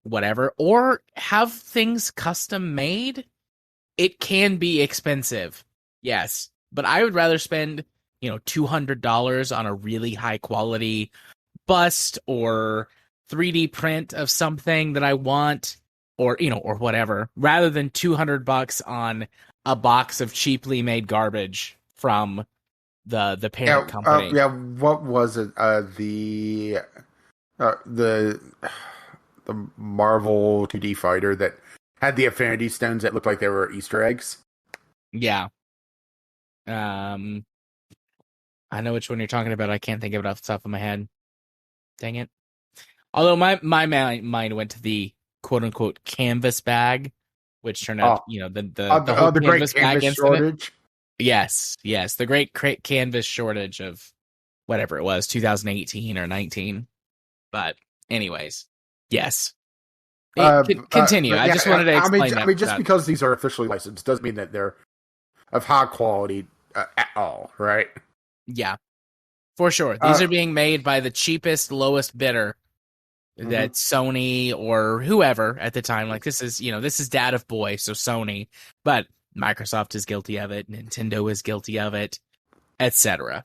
whatever, or have things custom made. It can be expensive, yes, but I would rather spend, $200 on a really high quality bust or 3D print of something that I want, or or whatever, rather than $200 on a box of cheaply made garbage from the parent company. What was it? The Marvel 2D fighter that had the Affinity Stones that looked like they were Easter eggs. Yeah. I know which one you're talking about. I can't think of it off the top of my head. Dang it. Although my mind went to the quote unquote canvas bag, which turned out, the whole the canvas great bag canvas incident. shortage. Yes, the great canvas shortage of whatever it was, 2018 or 19. But anyways, yes. Continue. I just wanted to explain that. Just because these are officially licensed doesn't mean that they're of high quality at all, right? Yeah, for sure. These are being made by the cheapest, lowest bidder that Sony or whoever at the time. Like this is Dad of Boy, so Sony, but Microsoft is guilty of it. Nintendo is guilty of it, etc.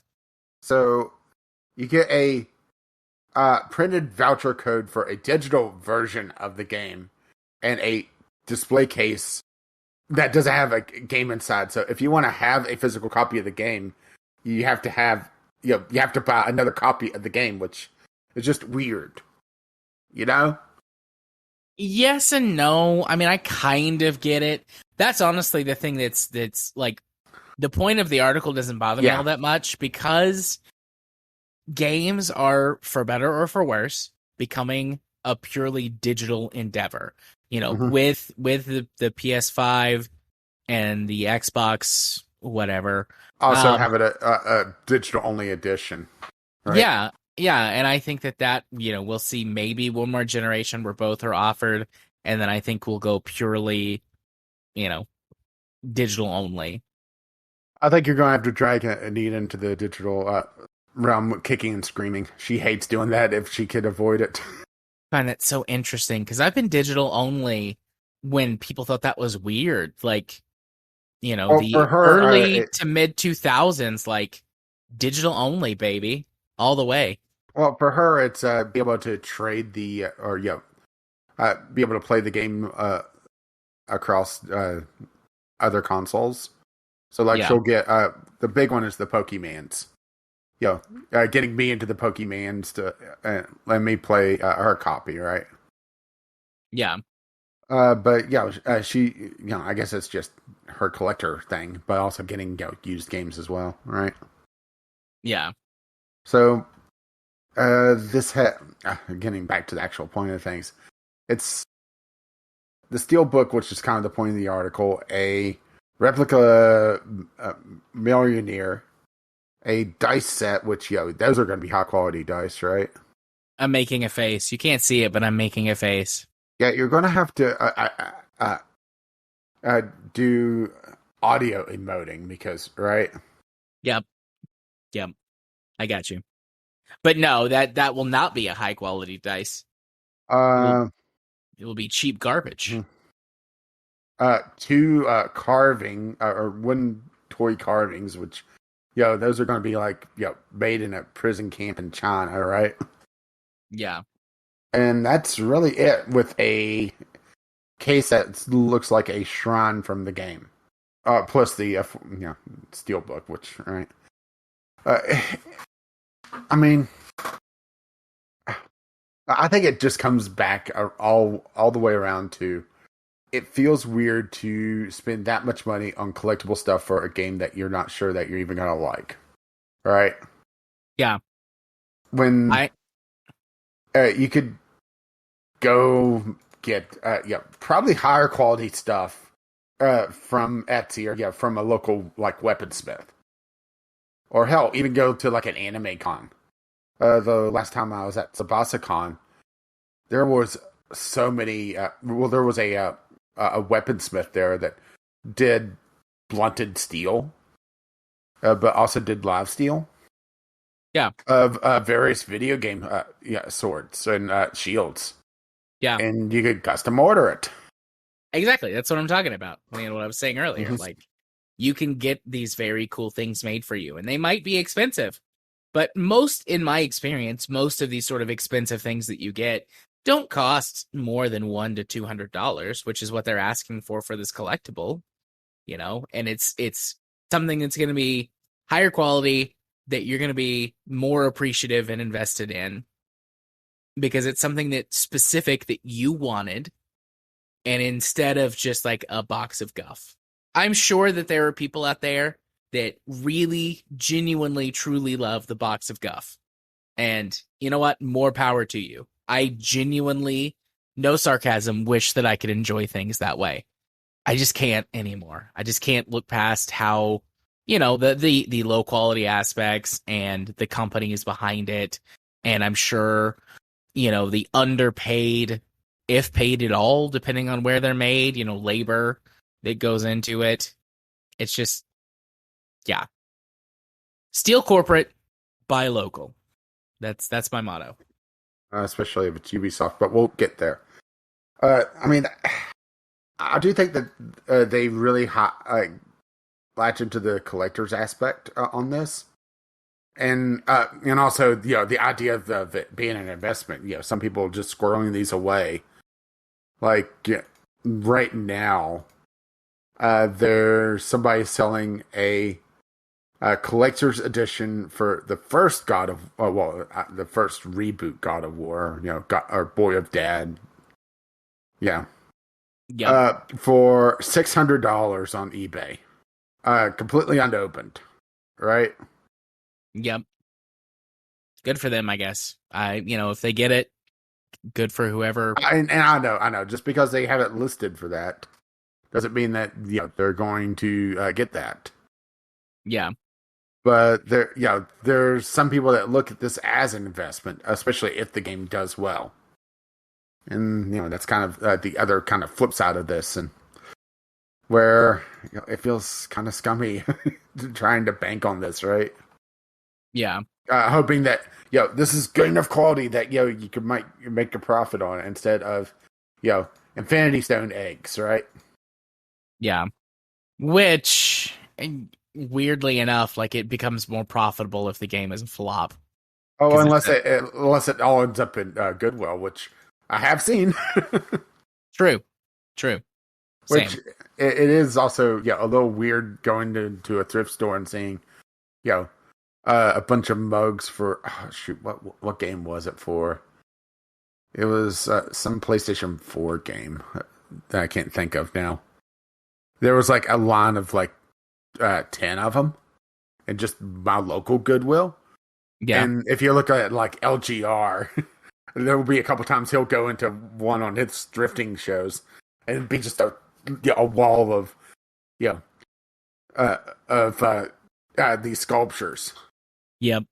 So you get a printed voucher code for a digital version of the game and a display case that doesn't have a game inside. So if you want to have a physical copy of the game, you have to have you have to buy another copy of the game, which is just weird. You know? Yes and no. I mean, I kind of get it. That's honestly the thing that's like the point of the article doesn't bother me all that much, because games are, for better or for worse, becoming a purely digital endeavor. With the PS5 and the Xbox, whatever. Also have it a digital only edition. Right? Yeah, and I think that we'll see maybe one more generation where both are offered, and then I think we'll go purely, digital only. I think you're going to have to drag Anita into the digital realm, kicking and screaming. She hates doing that if she could avoid it. I find that so interesting, because I've been digital only when people thought that was weird. Like, the for her, early to mid 2000s, like digital only, baby, all the way. Well, for her, it's be able to trade be able to play the game across other consoles. So, she'll get the big one is the Pokemans. Getting me into the Pokemans to let me play her copy, right? Yeah. But she, I guess it's just her collector thing, but also getting used games as well, right? Yeah. So, getting back to the actual point of things, it's the Steelbook, which is kind of the point of the article, a replica millionaire, a dice set, which those are going to be high quality dice, right? I'm making a face. You can't see it, but I'm making a face. Yeah, you're going to have to do audio emoting because, right? Yep. I got you. But no, that will not be a high quality dice. It will be cheap garbage. Two carving or wooden toy carvings, which those are going to be like, made in a prison camp in China, right? Yeah. And that's really it with a case that looks like a shrine from the game. Plus the, Steelbook, which, right? Uh, I mean, I think it just comes back all the way around to it feels weird to spend that much money on collectible stuff for a game that you're not sure that you're even gonna like, right? Yeah. When you could go get probably higher quality stuff from Etsy or from a local like weaponsmith, or hell, even go to like an anime con. The last time I was at Tsubasa there was so many. There was a weaponsmith there that did blunted steel, but also did live steel. Yeah. Of various video game swords and shields. Yeah. And you could custom order it. Exactly. That's what I'm talking about. I mean, what I was saying earlier. Like, you can get these very cool things made for you, and they might be expensive. But in my experience, most of these sort of expensive things that you get don't cost more than $100 to $200, which is what they're asking for this collectible, and it's something that's going to be higher quality, that you're going to be more appreciative and invested in, because it's something that's specific that you wanted, and instead of just like a box of guff. I'm sure that there are people out there that really, genuinely, truly love the box of guff. And you know what? More power to you. I genuinely, no sarcasm, wish that I could enjoy things that way. I just can't anymore. I just can't look past how, the low quality aspects and the companies behind it. And I'm sure, the underpaid, if paid at all, depending on where they're made, labor that goes into it. It's just, yeah. Steal corporate, buy local. That's my motto. Especially if it's Ubisoft, but we'll get there. I mean, I do think that they really latch into the collector's aspect on this, and also the idea of it being an investment. Some people just squirreling these away. Like right now, there's somebody selling a collector's edition for the first the first reboot God of War, or Boy of Dad. Yeah. For $600 on eBay. Completely unopened. Right? Yep. Good for them, I guess. If they get it, good for whoever. And I know. Just because they have it listed for that doesn't mean that they're going to get that. Yeah. But there's some people that look at this as an investment, especially if the game does well. And that's kind of the other kind of flip side of this, and where it feels kind of scummy trying to bank on this, right? Yeah. Hoping that this is good enough quality that you could make a profit on it instead of Infinity Stone eggs, right? Yeah. Which, weirdly enough, like, it becomes more profitable if the game is a flop. Oh, unless it all ends up in Goodwill, which I have seen. True. Which Same. It is also a little weird going to a thrift store and seeing a bunch of mugs for what game was it for? It was some PlayStation 4 game that I can't think of now. There was like a line of like 10 of them, and just my local Goodwill. Yeah. And if you look at like LGR, there will be a couple times he'll go into one on his drifting shows, and it'd be just a wall of these sculptures. Yep.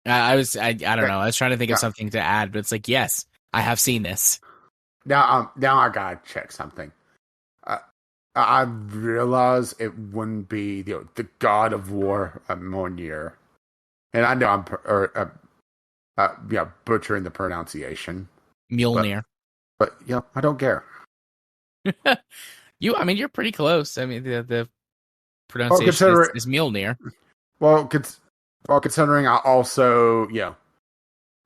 I don't know. I was trying to think of something to add, but it's like, yes, I have seen this. Now I gotta check something. I realize it wouldn't be the God of War Mjolnir, and I know I'm butchering the pronunciation. Mjolnir. But I don't care. You're pretty close. I mean, the pronunciation is Mjolnir. Well, considering I also,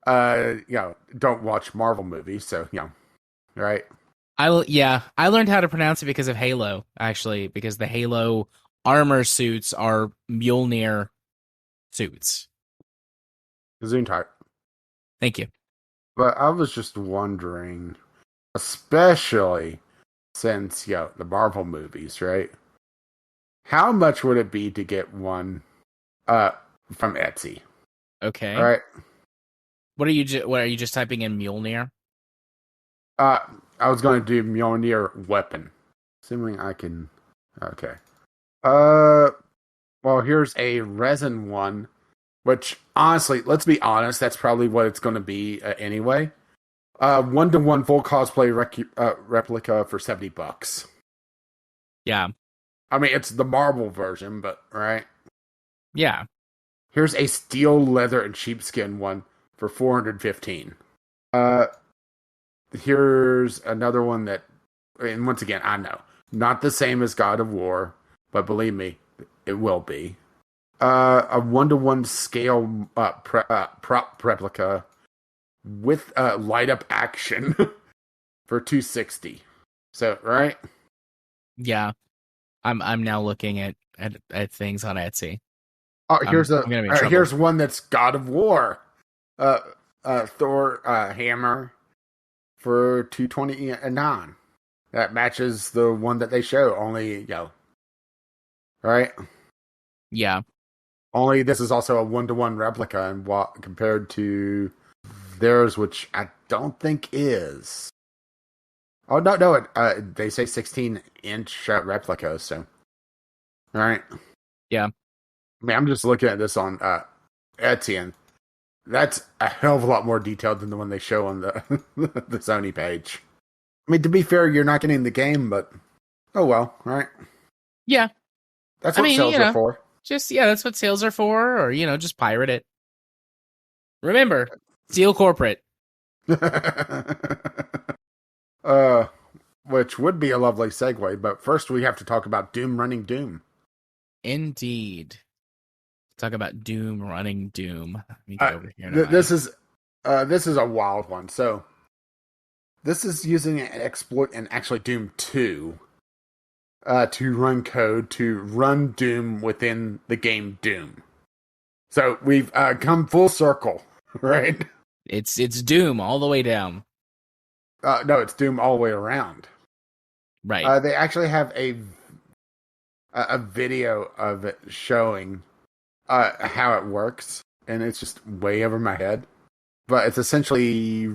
don't watch Marvel movies, so right? I learned how to pronounce it because of Halo, actually, because the Halo armor suits are Mjolnir suits. Gesundheit. Thank you. But I was just wondering, especially since the Marvel movies, right? How much would it be to get one from Etsy? Okay. All right. What are you just typing in Mjolnir? I was going to do Mjolnir weapon. Assuming I can. Okay. Well, here's a resin one, which honestly, let's be honest, that's probably what it's going to be anyway. 1-to-1 full cosplay replica for $70. Yeah. I mean, it's the marble version, but right. Yeah. Here's a steel, leather, and sheepskin one for $415. Here's another one that, and once again, I know, not the same as God of War, but believe me, it will be. A 1-to-1 scale prop replica with light up action for $260. So, right? Yeah. I'm now looking at things on Etsy. Oh, here's here's one that's God of War. Thor hammer for $229. That matches the one that they show. Only right? Yeah. Only this is also a 1-to-1 replica, and compared to theirs, which I don't think is. Oh no! They say 16-inch replica. So, all right. Yeah. I mean, I'm just looking at this on Etsy, and that's a hell of a lot more detailed than the one they show on the the Sony page. I mean, to be fair, you're not getting the game, but oh well, right? Yeah. That's what sales are for. That's what sales are for, or just pirate it. Remember, Steel Corporate. Which would be a lovely segue, but first we have to talk about Doom running Doom. Indeed. Talk about Doom running Doom. Let me get over here. This is a wild one. So this is using an exploit in actually Doom 2 to run code to run Doom within the game Doom. So we've come full circle, right? It's Doom all the way down. No, it's Doom all the way around. Right. They actually have a video of it showing how it works, and it's just way over my head. But it's essentially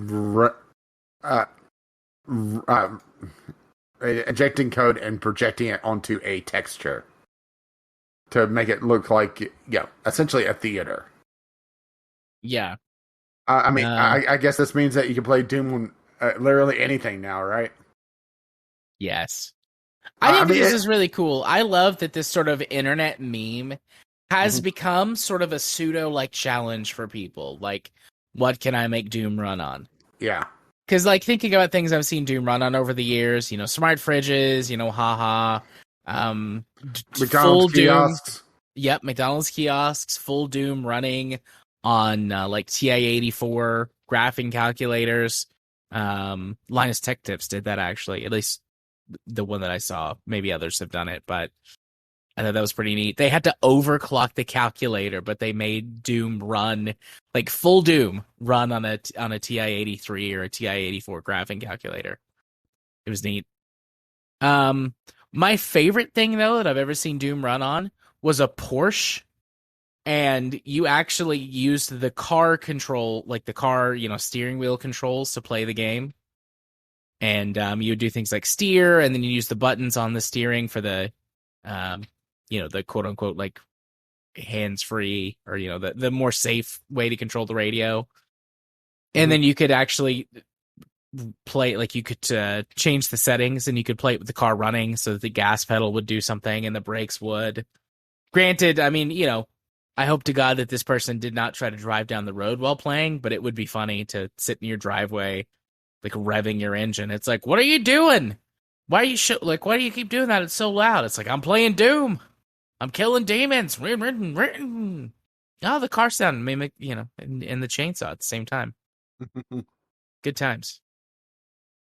injecting code and projecting it onto a texture to make it look like, essentially a theater. Yeah. I mean, I guess this means that you can play Doom on literally anything now, right? Yes. I think this is really cool. I love that this sort of internet meme has become sort of a pseudo challenge for people. Like, what can I make Doom run on? Yeah. Because thinking about things I've seen Doom run on over the years, smart fridges, haha, McDonald's full kiosks. Doom. Yep, McDonald's kiosks, full Doom running on TI-84 graphing calculators. Linus Tech Tips did that, actually, at least the one that I saw. Maybe others have done it, but I thought that was pretty neat. They had to overclock the calculator, but they made Doom run, full Doom run on a TI-83 or a TI-84 graphing calculator. It was neat. My favorite thing, though, that I've ever seen Doom run on was a Porsche, and you actually used the car control, the car, steering wheel controls to play the game. And you would do things like steer, and then you use the buttons on the steering for the the quote unquote hands free, or the more safe way to control the radio. And then you could actually play, you could change the settings, and you could play it with the car running, so that the gas pedal would do something and the brakes would. Granted, I mean, I hope to God that this person did not try to drive down the road while playing, but it would be funny to sit in your driveway, revving your engine. It's like, what are you doing? Why are you why do you keep doing that? It's so loud. It's like, I'm playing Doom. I'm killing demons. Oh, the car sound mimic, and the chainsaw at the same time. Good times.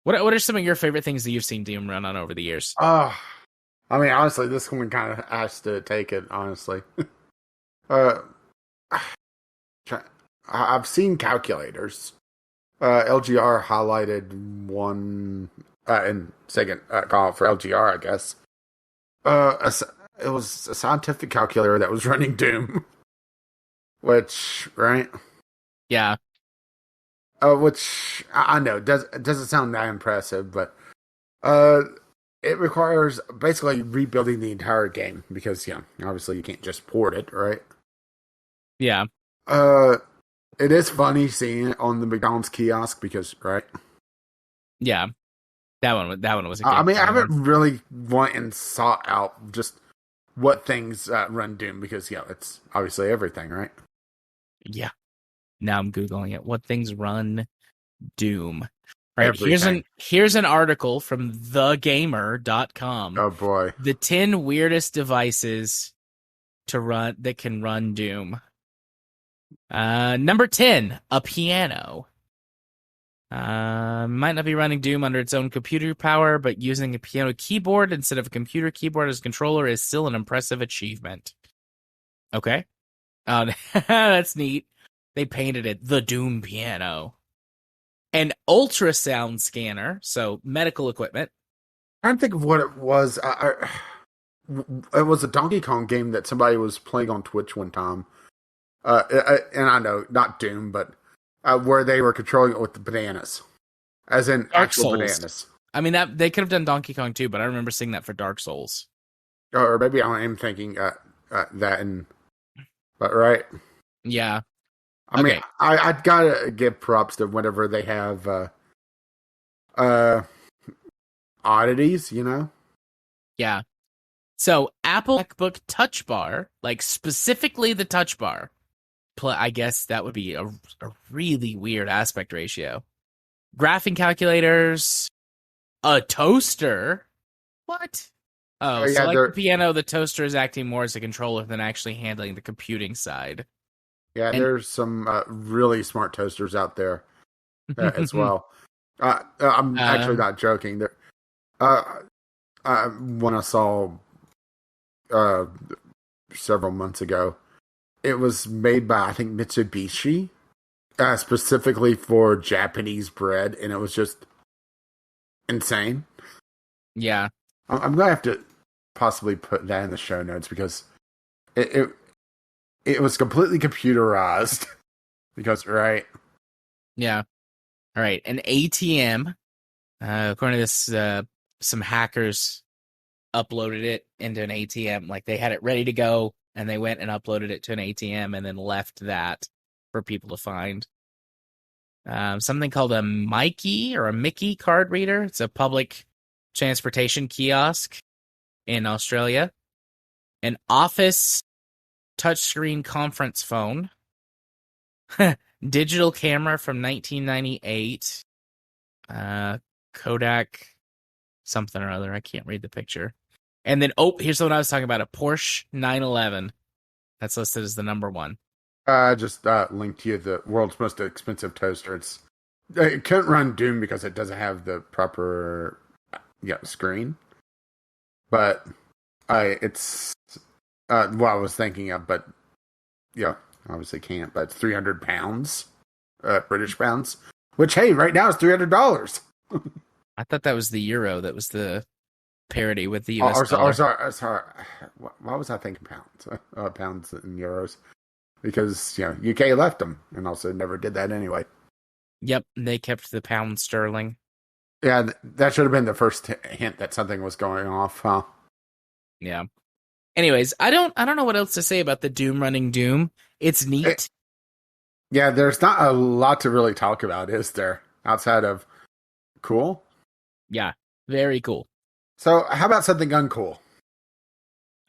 What are some of your favorite things that you've seen Doom run on over the years? Oh, I mean, honestly, this one kind of has to take it. Honestly, uh, I've seen calculators. LGR highlighted one in second call for LGR, I guess. It was a scientific calculator that was running Doom, which right, Yeah, which I know doesn't sound that impressive, but uh, it requires basically rebuilding the entire game because obviously you can't just port it, right? yeah, Uh, it is funny seeing it on the McDonald's kiosk because right. yeah. That one was a I good mean, I fun one. haven't really went and sought out just what things run Doom because it's obviously everything, right? Yeah. Now I'm googling it. What things run Doom? All right, Everything. here's an article from thegamer.com. Oh boy. The 10 weirdest devices that can run Doom. Number 10, a piano. Might not be running Doom under its own computer power, but using a piano keyboard instead of a computer keyboard as controller is still an impressive achievement. Okay. That's neat. They painted it the Doom piano. An ultrasound scanner, so medical equipment. I'm trying to think of what it was. It was a Donkey Kong game that somebody was playing on Twitch one time. And I know, not Doom, but where they were controlling it with the bananas. As in Dark actual Souls. bananas. I mean, that they could have done Donkey Kong too, but I remember seeing that for Dark Souls. Or maybe I am thinking that, but right. Yeah. I mean, I'd gotta give props to whenever they have oddities, Yeah. So Apple MacBook Touch Bar, like specifically the Touch Bar, I guess that would be a really weird aspect ratio. Graphing calculators, a toaster. What? Oh, so yeah, like the piano, the toaster is acting more as a controller than actually handling the computing side. yeah. And There's some really smart toasters out there as well. I'm actually not joking. There, when I saw uh, several months ago, it was made by I think Mitsubishi, specifically for Japanese bread, and it was just insane. yeah. I'm gonna have to possibly put that in the show notes because it was completely computerized. Because right, Yeah. All right. An ATM. According to this, some hackers uploaded it into an ATM. Like they had it ready to go, and they went and uploaded it to an ATM, and then left that for people to find. Something called a Mikey or a Mickey card reader. It's a public transportation kiosk in Australia. An office touchscreen conference phone. Digital camera from 1998. Kodak something or other. I can't read the picture. And then, here's the one I was talking about, a Porsche 911. That's listed as the number one. I just linked you the world's most expensive toaster. It couldn't run Doom because it doesn't have the proper screen. But it's what I was thinking of. But obviously can't. But it's 300 pounds, British pounds. Which hey, right now is $300. I thought that was the euro. That was the parity with the US dollar. Sorry. Why was I thinking pounds? Pounds and euros. Because, UK left them and also never did that anyway. Yep, they kept the pound sterling. Yeah, that should have been the first hint that something was going off, huh? Yeah. Anyways, I don't know what else to say about the Doom running Doom. It's neat. Yeah, there's not a lot to really talk about, is there? Outside of cool? Yeah, very cool. So, how about something uncool?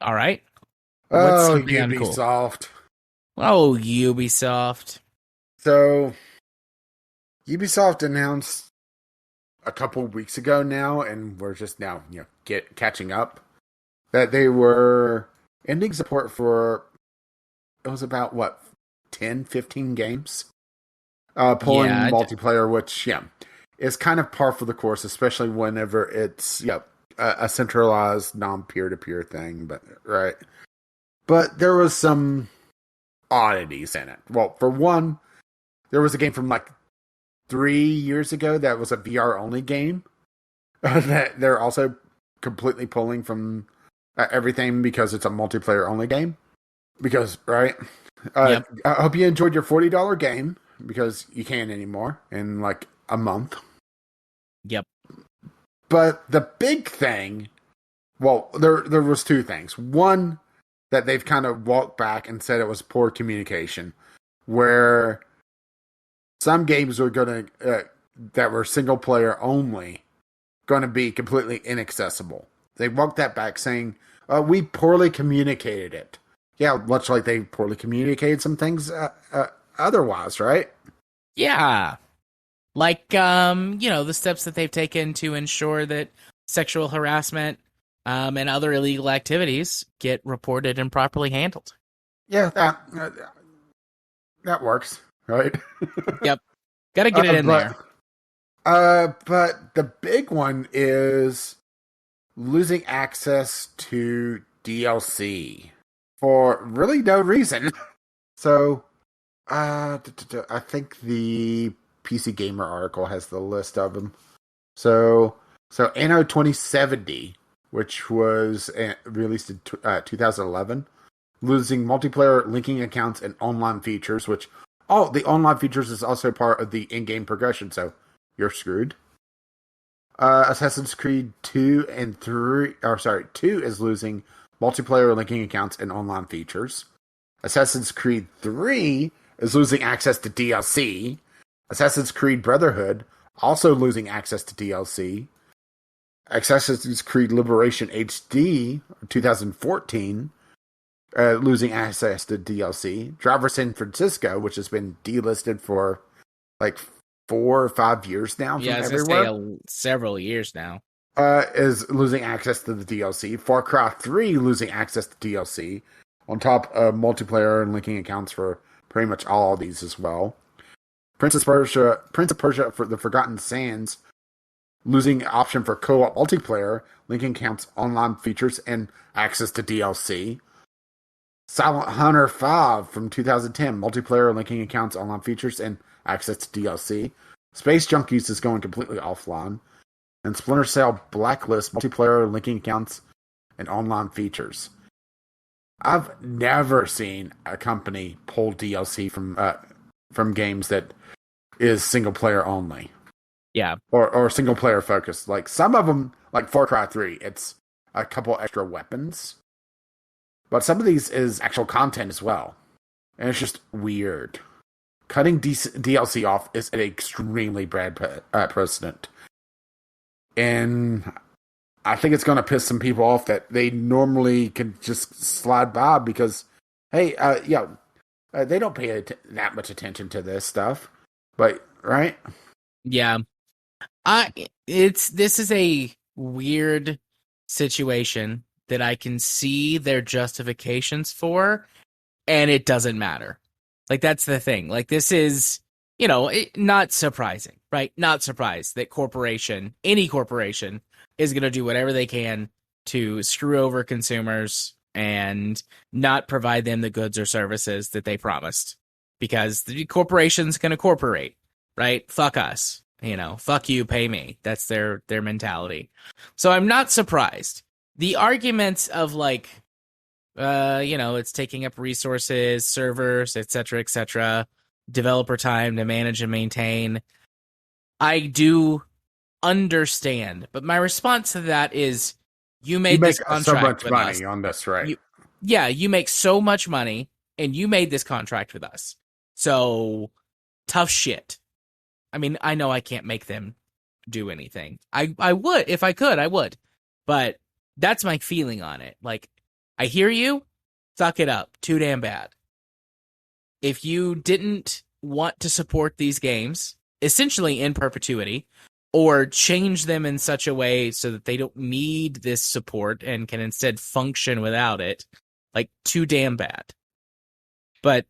All right. What's something Ubisoft. Uncool? Oh, Ubisoft. So, Ubisoft announced a couple weeks ago now, and we're just now, catching up, that they were ending support for, it was about, what, 10, 15 games? Pulling Yeah, multiplayer, which, yeah, is kind of par for the course, especially whenever it's, a centralized, non-peer-to-peer thing, but, right? But there was some oddities in it. Well, for one, there was a game from, like, 3 years ago that was a VR-only game that they're also completely pulling from everything because it's a multiplayer-only game. Because, right? yep, I hope you enjoyed your $40 game, because you can't anymore in like a month. yep. But the big thing, well, there was two things. One, that they've kind of walked back and said it was poor communication, where some games were going to that were single player only going to be completely inaccessible. They walked that back, saying we poorly communicated it. Yeah, much like they poorly communicated some things otherwise, right? Yeah. Like, the steps that they've taken to ensure that sexual harassment and other illegal activities get reported and properly handled. Yeah, that works, right? Yep. Got to get it in there. But the big one is losing access to DLC for really no reason. So, I think the PC Gamer article has the list of them. So Anno 2070, which was released in 2011, losing multiplayer linking accounts and online features, which the online features is also part of the in-game progression, so you're screwed. Assassin's Creed 2 and 3, 2 is losing multiplayer linking accounts and online features. Assassin's Creed 3 is losing access to DLC. Assassin's Creed Brotherhood also losing access to DLC. Assassin's Creed Liberation HD 2014 losing access to DLC. Driver San Francisco, which has been delisted for like 4 or 5 years now from everywhere. Several years now. Is losing access to the DLC. Far Cry 3 losing access to DLC, on top of multiplayer and linking accounts for pretty much all of these as well. Prince of Persia for the Forgotten Sands losing option for co-op multiplayer, linking accounts, online features, and access to DLC. Silent Hunter 5 from 2010, multiplayer, linking accounts, online features, and access to DLC. Space Junkies is going completely offline. And Splinter Cell Blacklist, multiplayer, linking accounts, and online features. I've never seen a company pull DLC from games that is single player only. Yeah. Or single player focused. Like some of them, like Far Cry 3, it's a couple extra weapons. But some of these is actual content as well. And it's just weird. Cutting DLC off is an extremely bad precedent. And I think it's going to piss some people off that they normally can just slide by because, hey, they don't pay that much attention to this stuff. But, right? Yeah. This is a weird situation that I can see their justifications for, and it doesn't matter. Like, that's the thing. Like, this is, not surprising, right? Not surprised that any corporation, is going to do whatever they can to screw over consumers and not provide them the goods or services that they promised. Because the corporation's going to corporate, right? Fuck us. Fuck you, pay me. That's their mentality. So I'm not surprised. The arguments of it's taking up resources, servers, etc., developer time to manage and maintain, I do understand. But my response to that is, you made this contract so much with money us. on this, right? You make so much money, and you made this contract with us. So, tough shit. I mean, I know I can't make them do anything. I would, if I could, I would. But that's my feeling on it. Like, I hear you, suck it up. Too damn bad. If you didn't want to support these games, essentially in perpetuity, or change them in such a way so that they don't need this support and can instead function without it, like too damn bad. But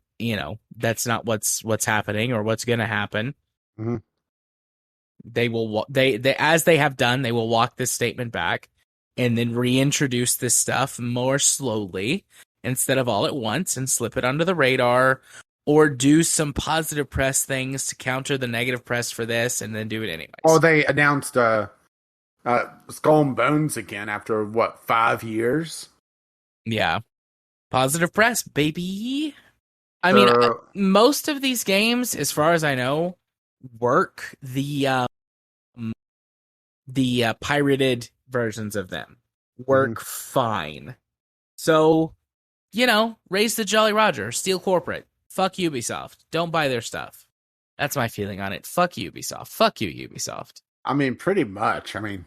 that's not what's happening or what's going to happen. Mm-hmm. They will they as they have done, they will walk this statement back and then reintroduce this stuff more slowly instead of all at once and slip it under the radar, or do some positive press things to counter the negative press for this and then do it anyways. Oh, they announced Skull and Bones again after, what, 5 years? Yeah. Positive press, baby. I mean, most of these games, as far as I know, work the pirated versions of them work fine. So, raise the Jolly Roger, steal corporate. Fuck Ubisoft. Don't buy their stuff. That's my feeling on it. Fuck Ubisoft. Fuck you, Ubisoft. I mean, pretty much. I mean,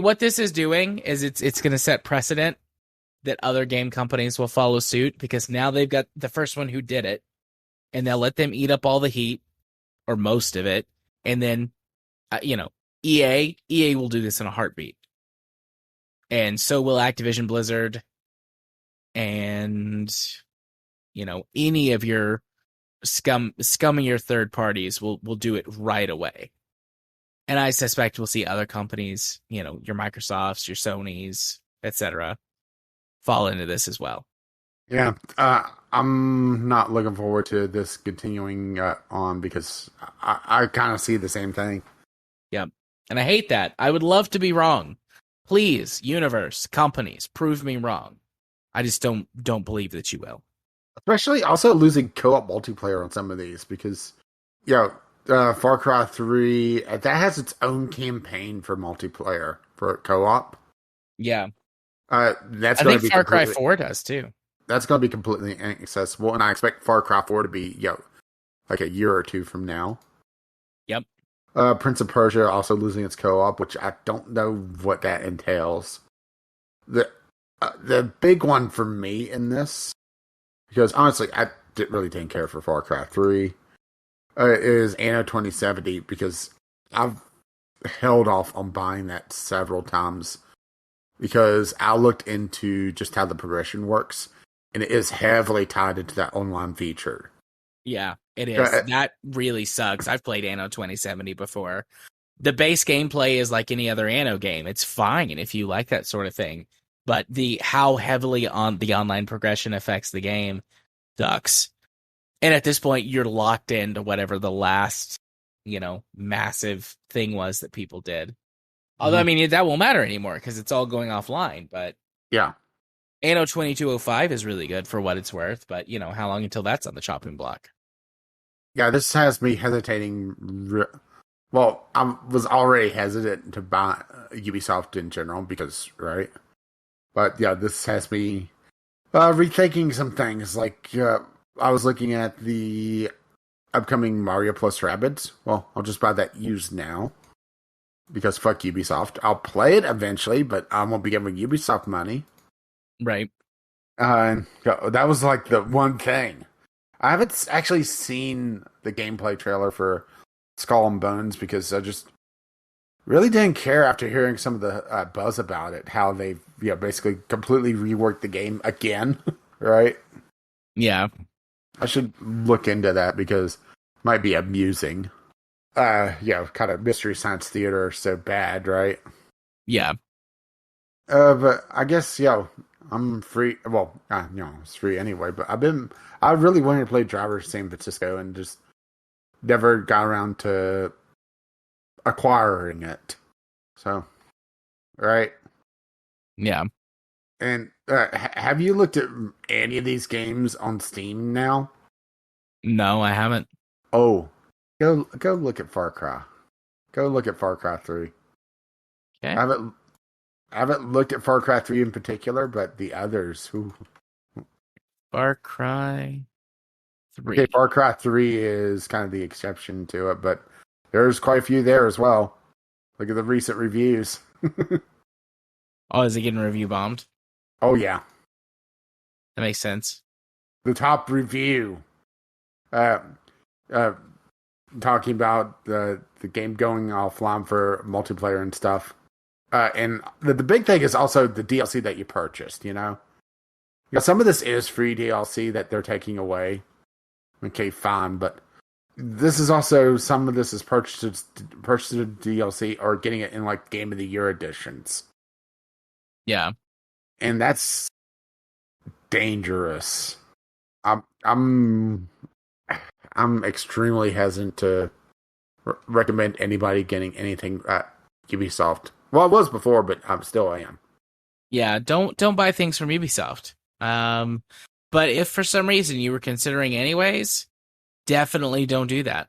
what this is doing is it's going to set precedent that other game companies will follow suit, because now they've got the first one who did it, and they'll let them eat up all the heat, or most of it, and then, EA will do this in a heartbeat. And so will Activision Blizzard, and, any of your scummier third parties will do it right away. And I suspect we'll see other companies, your Microsofts, your Sonys, etc., fall into this as well. Yeah, I'm not looking forward to this continuing on, because I kind of see the same thing. Yep. And I hate that. I would love to be wrong. Please, universe, companies, prove me wrong. I just don't believe that you will. Especially also losing co-op multiplayer on some of these, because, Far Cry 3, that has its own campaign for multiplayer, for co-op. Yeah. That's I going think to be Far Cry 4 does too. That's going to be completely inaccessible, and I expect Far Cry 4 to be, like a year or two from now. Yep. Prince of Persia also losing its co-op, which I don't know what that entails. The big one for me in this, because honestly, I really didn't care for Far Cry 3, is Anno 2070, because I've held off on buying that several times, because I looked into just how the progression works, and it is heavily tied into that online feature. Yeah, it is. That really sucks. I've played Anno 2070 before. The base gameplay is like any other Anno game. It's fine if you like that sort of thing. But how heavily on the online progression affects the game sucks. And at this point, you're locked into whatever the last, massive thing was that people did. Although, that won't matter anymore because it's all going offline. But yeah, Anno 2205 is really good for what it's worth. But, how long until that's on the chopping block? Yeah, this has me hesitating. Well, I was already hesitant to buy Ubisoft in general because, right? But yeah, this has me rethinking some things. Like, I was looking at the upcoming Mario plus Rabbids. Well, I'll just buy that used now, because fuck Ubisoft. I'll play it eventually, but I won't be giving Ubisoft money. Right. That was like the one thing. I haven't actually seen the gameplay trailer for Skull and Bones, because I just really didn't care after hearing some of the buzz about it, how they've basically completely reworked the game again, right? Yeah. I should look into that, because it might be amusing. Kind of Mystery Science Theater so bad, right? Yeah. But I guess, I'm free. Well, it's free anyway, but I really wanted to play Driver San Francisco and just never got around to acquiring it. So, right? Yeah. And have you looked at any of these games on Steam now? No, I haven't. Oh, go look at Far Cry. Go look at Far Cry 3. Okay. I haven't looked at Far Cry 3 in particular, but the others. Ooh. Far Cry 3. Okay, Far Cry 3 is kind of the exception to it, but there's quite a few there as well. Look at the recent reviews. Oh, is it getting review bombed? Oh, yeah. That makes sense. The top review. Talking about the game going offline for multiplayer and stuff. And the big thing is also the DLC that you purchased, Yeah, some of this is free DLC that they're taking away. Okay, fine, but this is also some of this is purchased DLC or getting it in like Game of the Year editions, Yeah. and that's dangerous. I'm extremely hesitant to recommend anybody getting anything at Ubisoft. Well, I was before, but I still am. Yeah, don't buy things from Ubisoft. But if for some reason you were considering anyways, definitely don't do that.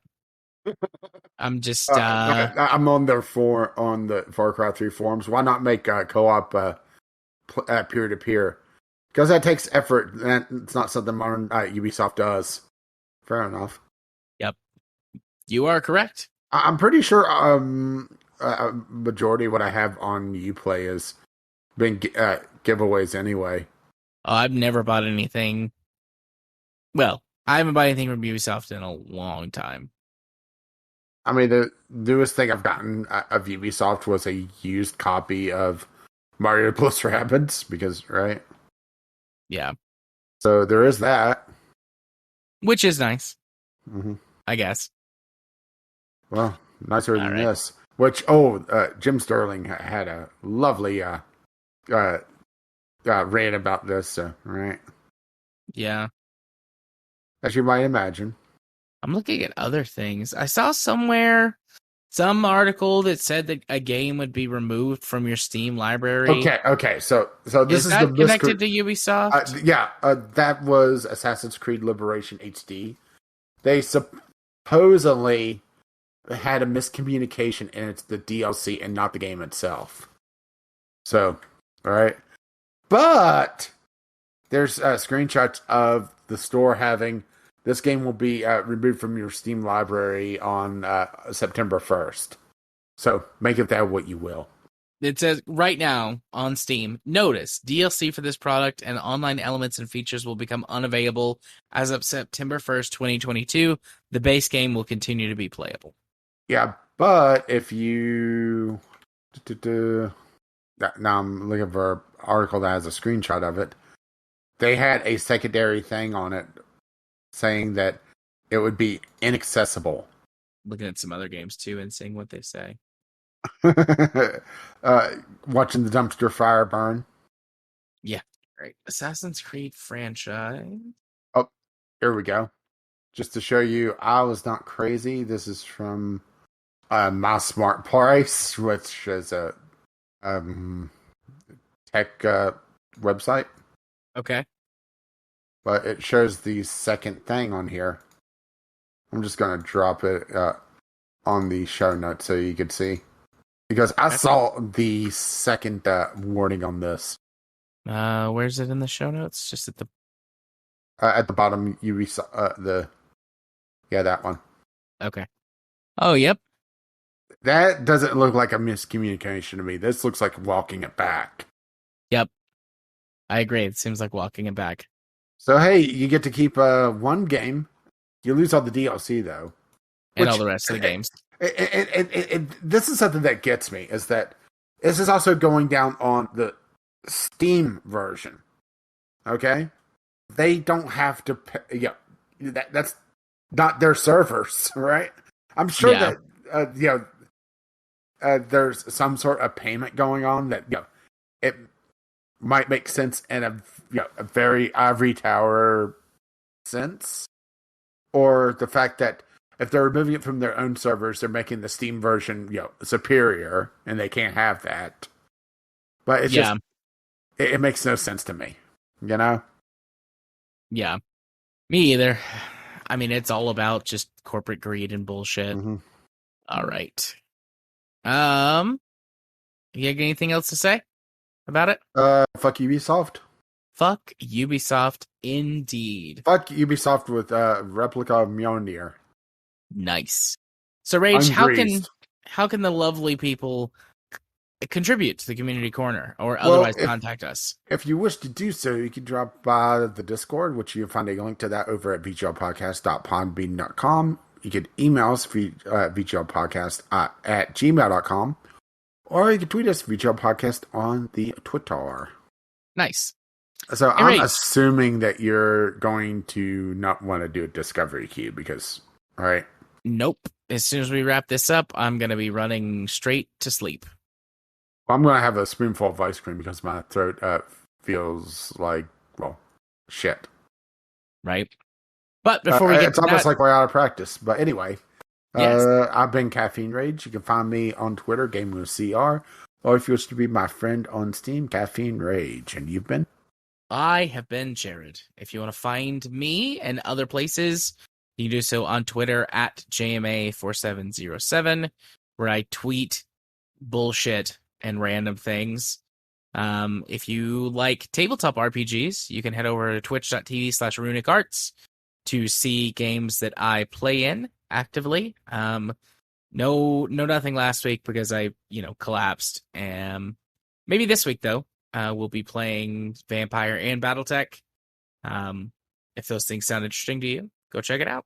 I'm just I'm on on the Far Cry 3 forums. Why not make co-op peer to peer? Because that takes effort. It's not something modern Ubisoft does. Fair enough. Yep, you are correct. I'm pretty sure a majority of what I have on Uplay is been giveaways anyway. I've never bought anything. Well, I haven't bought anything from Ubisoft in a long time. I mean, the newest thing I've gotten of Ubisoft was a used copy of Mario Plus Rabbids, because, right? Yeah. So there is that. Which is nice. Mm-hmm. I guess. Well, nicer than right. this. Which, Jim Sterling had a lovely rant about this, right? Yeah. As you might imagine. I'm looking at other things. I saw somewhere some article that said that a game would be removed from your Steam library. Okay. So this is that the connected to Ubisoft? That was Assassin's Creed Liberation HD. They supposedly had a miscommunication, and it's the DLC and not the game itself. So, all right. But there's screenshots of the store having this game will be removed from your Steam library on September 1st. So make of that what you will. It says right now on Steam, notice DLC for this product and online elements and features will become unavailable as of September 1st, 2022. The base game will continue to be playable. Yeah, but if you... Now I'm looking for an article that has a screenshot of it. They had a secondary thing on it saying that it would be inaccessible. Looking at some other games too and seeing what they say. Watching the dumpster fire burn. Yeah, right. Assassin's Creed franchise. Oh, here we go. Just to show you, I was not crazy. This is from My Smart Price, which is a tech website. Okay. But it shows the second thing on here. I'm just going to drop it on the show notes so you could see. Because I saw the second warning on this. Where's it in the show notes? Just at the bottom, you saw that one. Okay. Oh, yep. That doesn't look like a miscommunication to me. This looks like walking it back. Yep. I agree. It seems like walking it back. So, hey, you get to keep one game. You lose all the DLC, though. And all the rest of the games. This is something that gets me, is that this is also going down on the Steam version. Okay? They don't have to pay. Yeah, that's not their servers, right? I'm sure that, there's some sort of payment going on that, it might make sense in a very ivory tower sense, or the fact that if they're removing it from their own servers, they're making the Steam version superior, and they can't have that. But it's just it makes no sense to me, Yeah, me either. I mean, it's all about just corporate greed and bullshit. Mm-hmm. All right. You got anything else to say about it? Fuck Ubisoft. Fuck Ubisoft, indeed. Fuck Ubisoft with replica of Mjolnir. Nice. So, Rage, how can the lovely people contribute to the community corner or otherwise contact us? If you wish to do so, you can drop by the Discord, which you'll find a link to that over at vglpodcast.podbean.com. You can email us vglpodcast at gmail.com, or you can tweet us VGL Podcast on the Twitter. Nice. So Hey, I'm Ray. assuming that you're going to not want to do a discovery queue because, right? Nope. As soon as we wrap this up, I'm going to be running straight to sleep. I'm going to have a spoonful of ice cream because my throat feels like, well, shit. Right? But before we get It's to almost that, like we're out of practice. But anyway, yes, I've been Caffeine Rage. You can find me on Twitter, GameWithCR, or if you wish to be my friend on Steam, Caffeine Rage. And you've been? I have been Jared. If you want to find me and other places, you can do so on Twitter at JMA4707, where I tweet bullshit and random things. If you like tabletop RPGs, you can head over to twitch.tv/runicarts to see games that I play in actively. Nothing last week because I, collapsed. Maybe this week though, we'll be playing Vampire and BattleTech. If those things sound interesting to you, go check it out.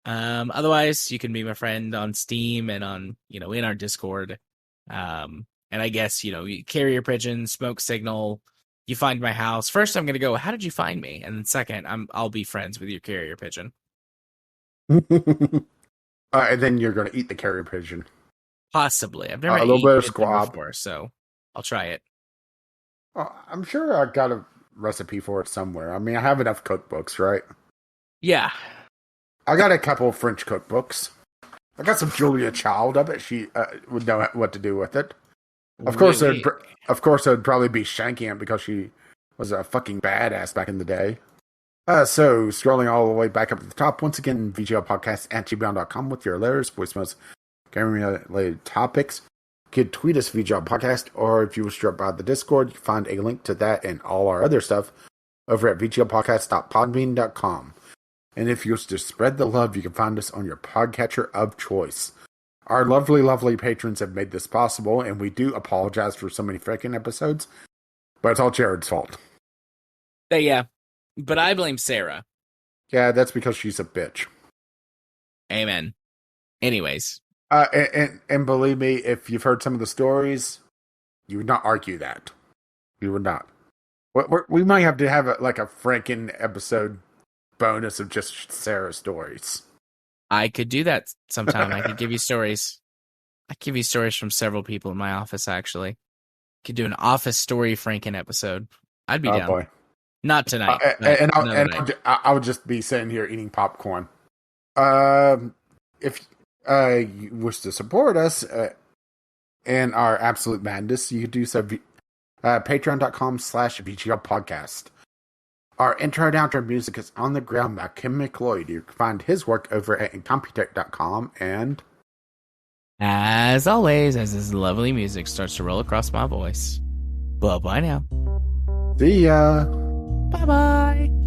Otherwise, you can be my friend on Steam and on, in our Discord. And I guess, carrier pigeon, smoke signal. You find my house. First, I'm going to go, how did you find me? And then second, I'll be friends with your carrier pigeon. And then you're going to eat the carrier pigeon. Possibly. I've never a little eaten bit of pigeon squab before, so I'll try it. I'm sure I got a recipe for it somewhere. I mean, I have enough cookbooks, right? Yeah. I got a couple of French cookbooks. I got some Julia Child. I bet she would know what to do with it. Of course, it would probably be shanking it because she was a fucking badass back in the day. So, scrolling all the way back up at the top, once again, VGLpodcast@gmail.com with your letters, voicemails, gaming-related topics. You could tweet us VGL Podcast, or if you wish to drop by the Discord, you can find a link to that and all our other stuff over at VGLpodcast.podbean.com. And if you wish to spread the love, you can find us on your podcatcher of choice. Our lovely, lovely patrons have made this possible, and we do apologize for so many freaking episodes, but it's all Jared's fault. Yeah, but I blame Sarah. Yeah, that's because she's a bitch. Amen. Anyways. And believe me, if you've heard some of the stories, you would not argue that. You would not. We might have to have a Franken episode bonus of just Sarah stories. I could do that sometime. I could give you stories. I give you stories from several people in my office, actually. Could do an office story Franken episode. I'd be down. Boy. Not tonight. I would just be sitting here eating popcorn. If you wish to support us in our absolute madness, you could do so patreon.com/VGL podcast. Our intro and outro music is On the Ground by Kim McLeod. You can find his work over at incompetech.com. And as always, as this lovely music starts to roll across my voice, bye-bye now. See ya. Bye-bye.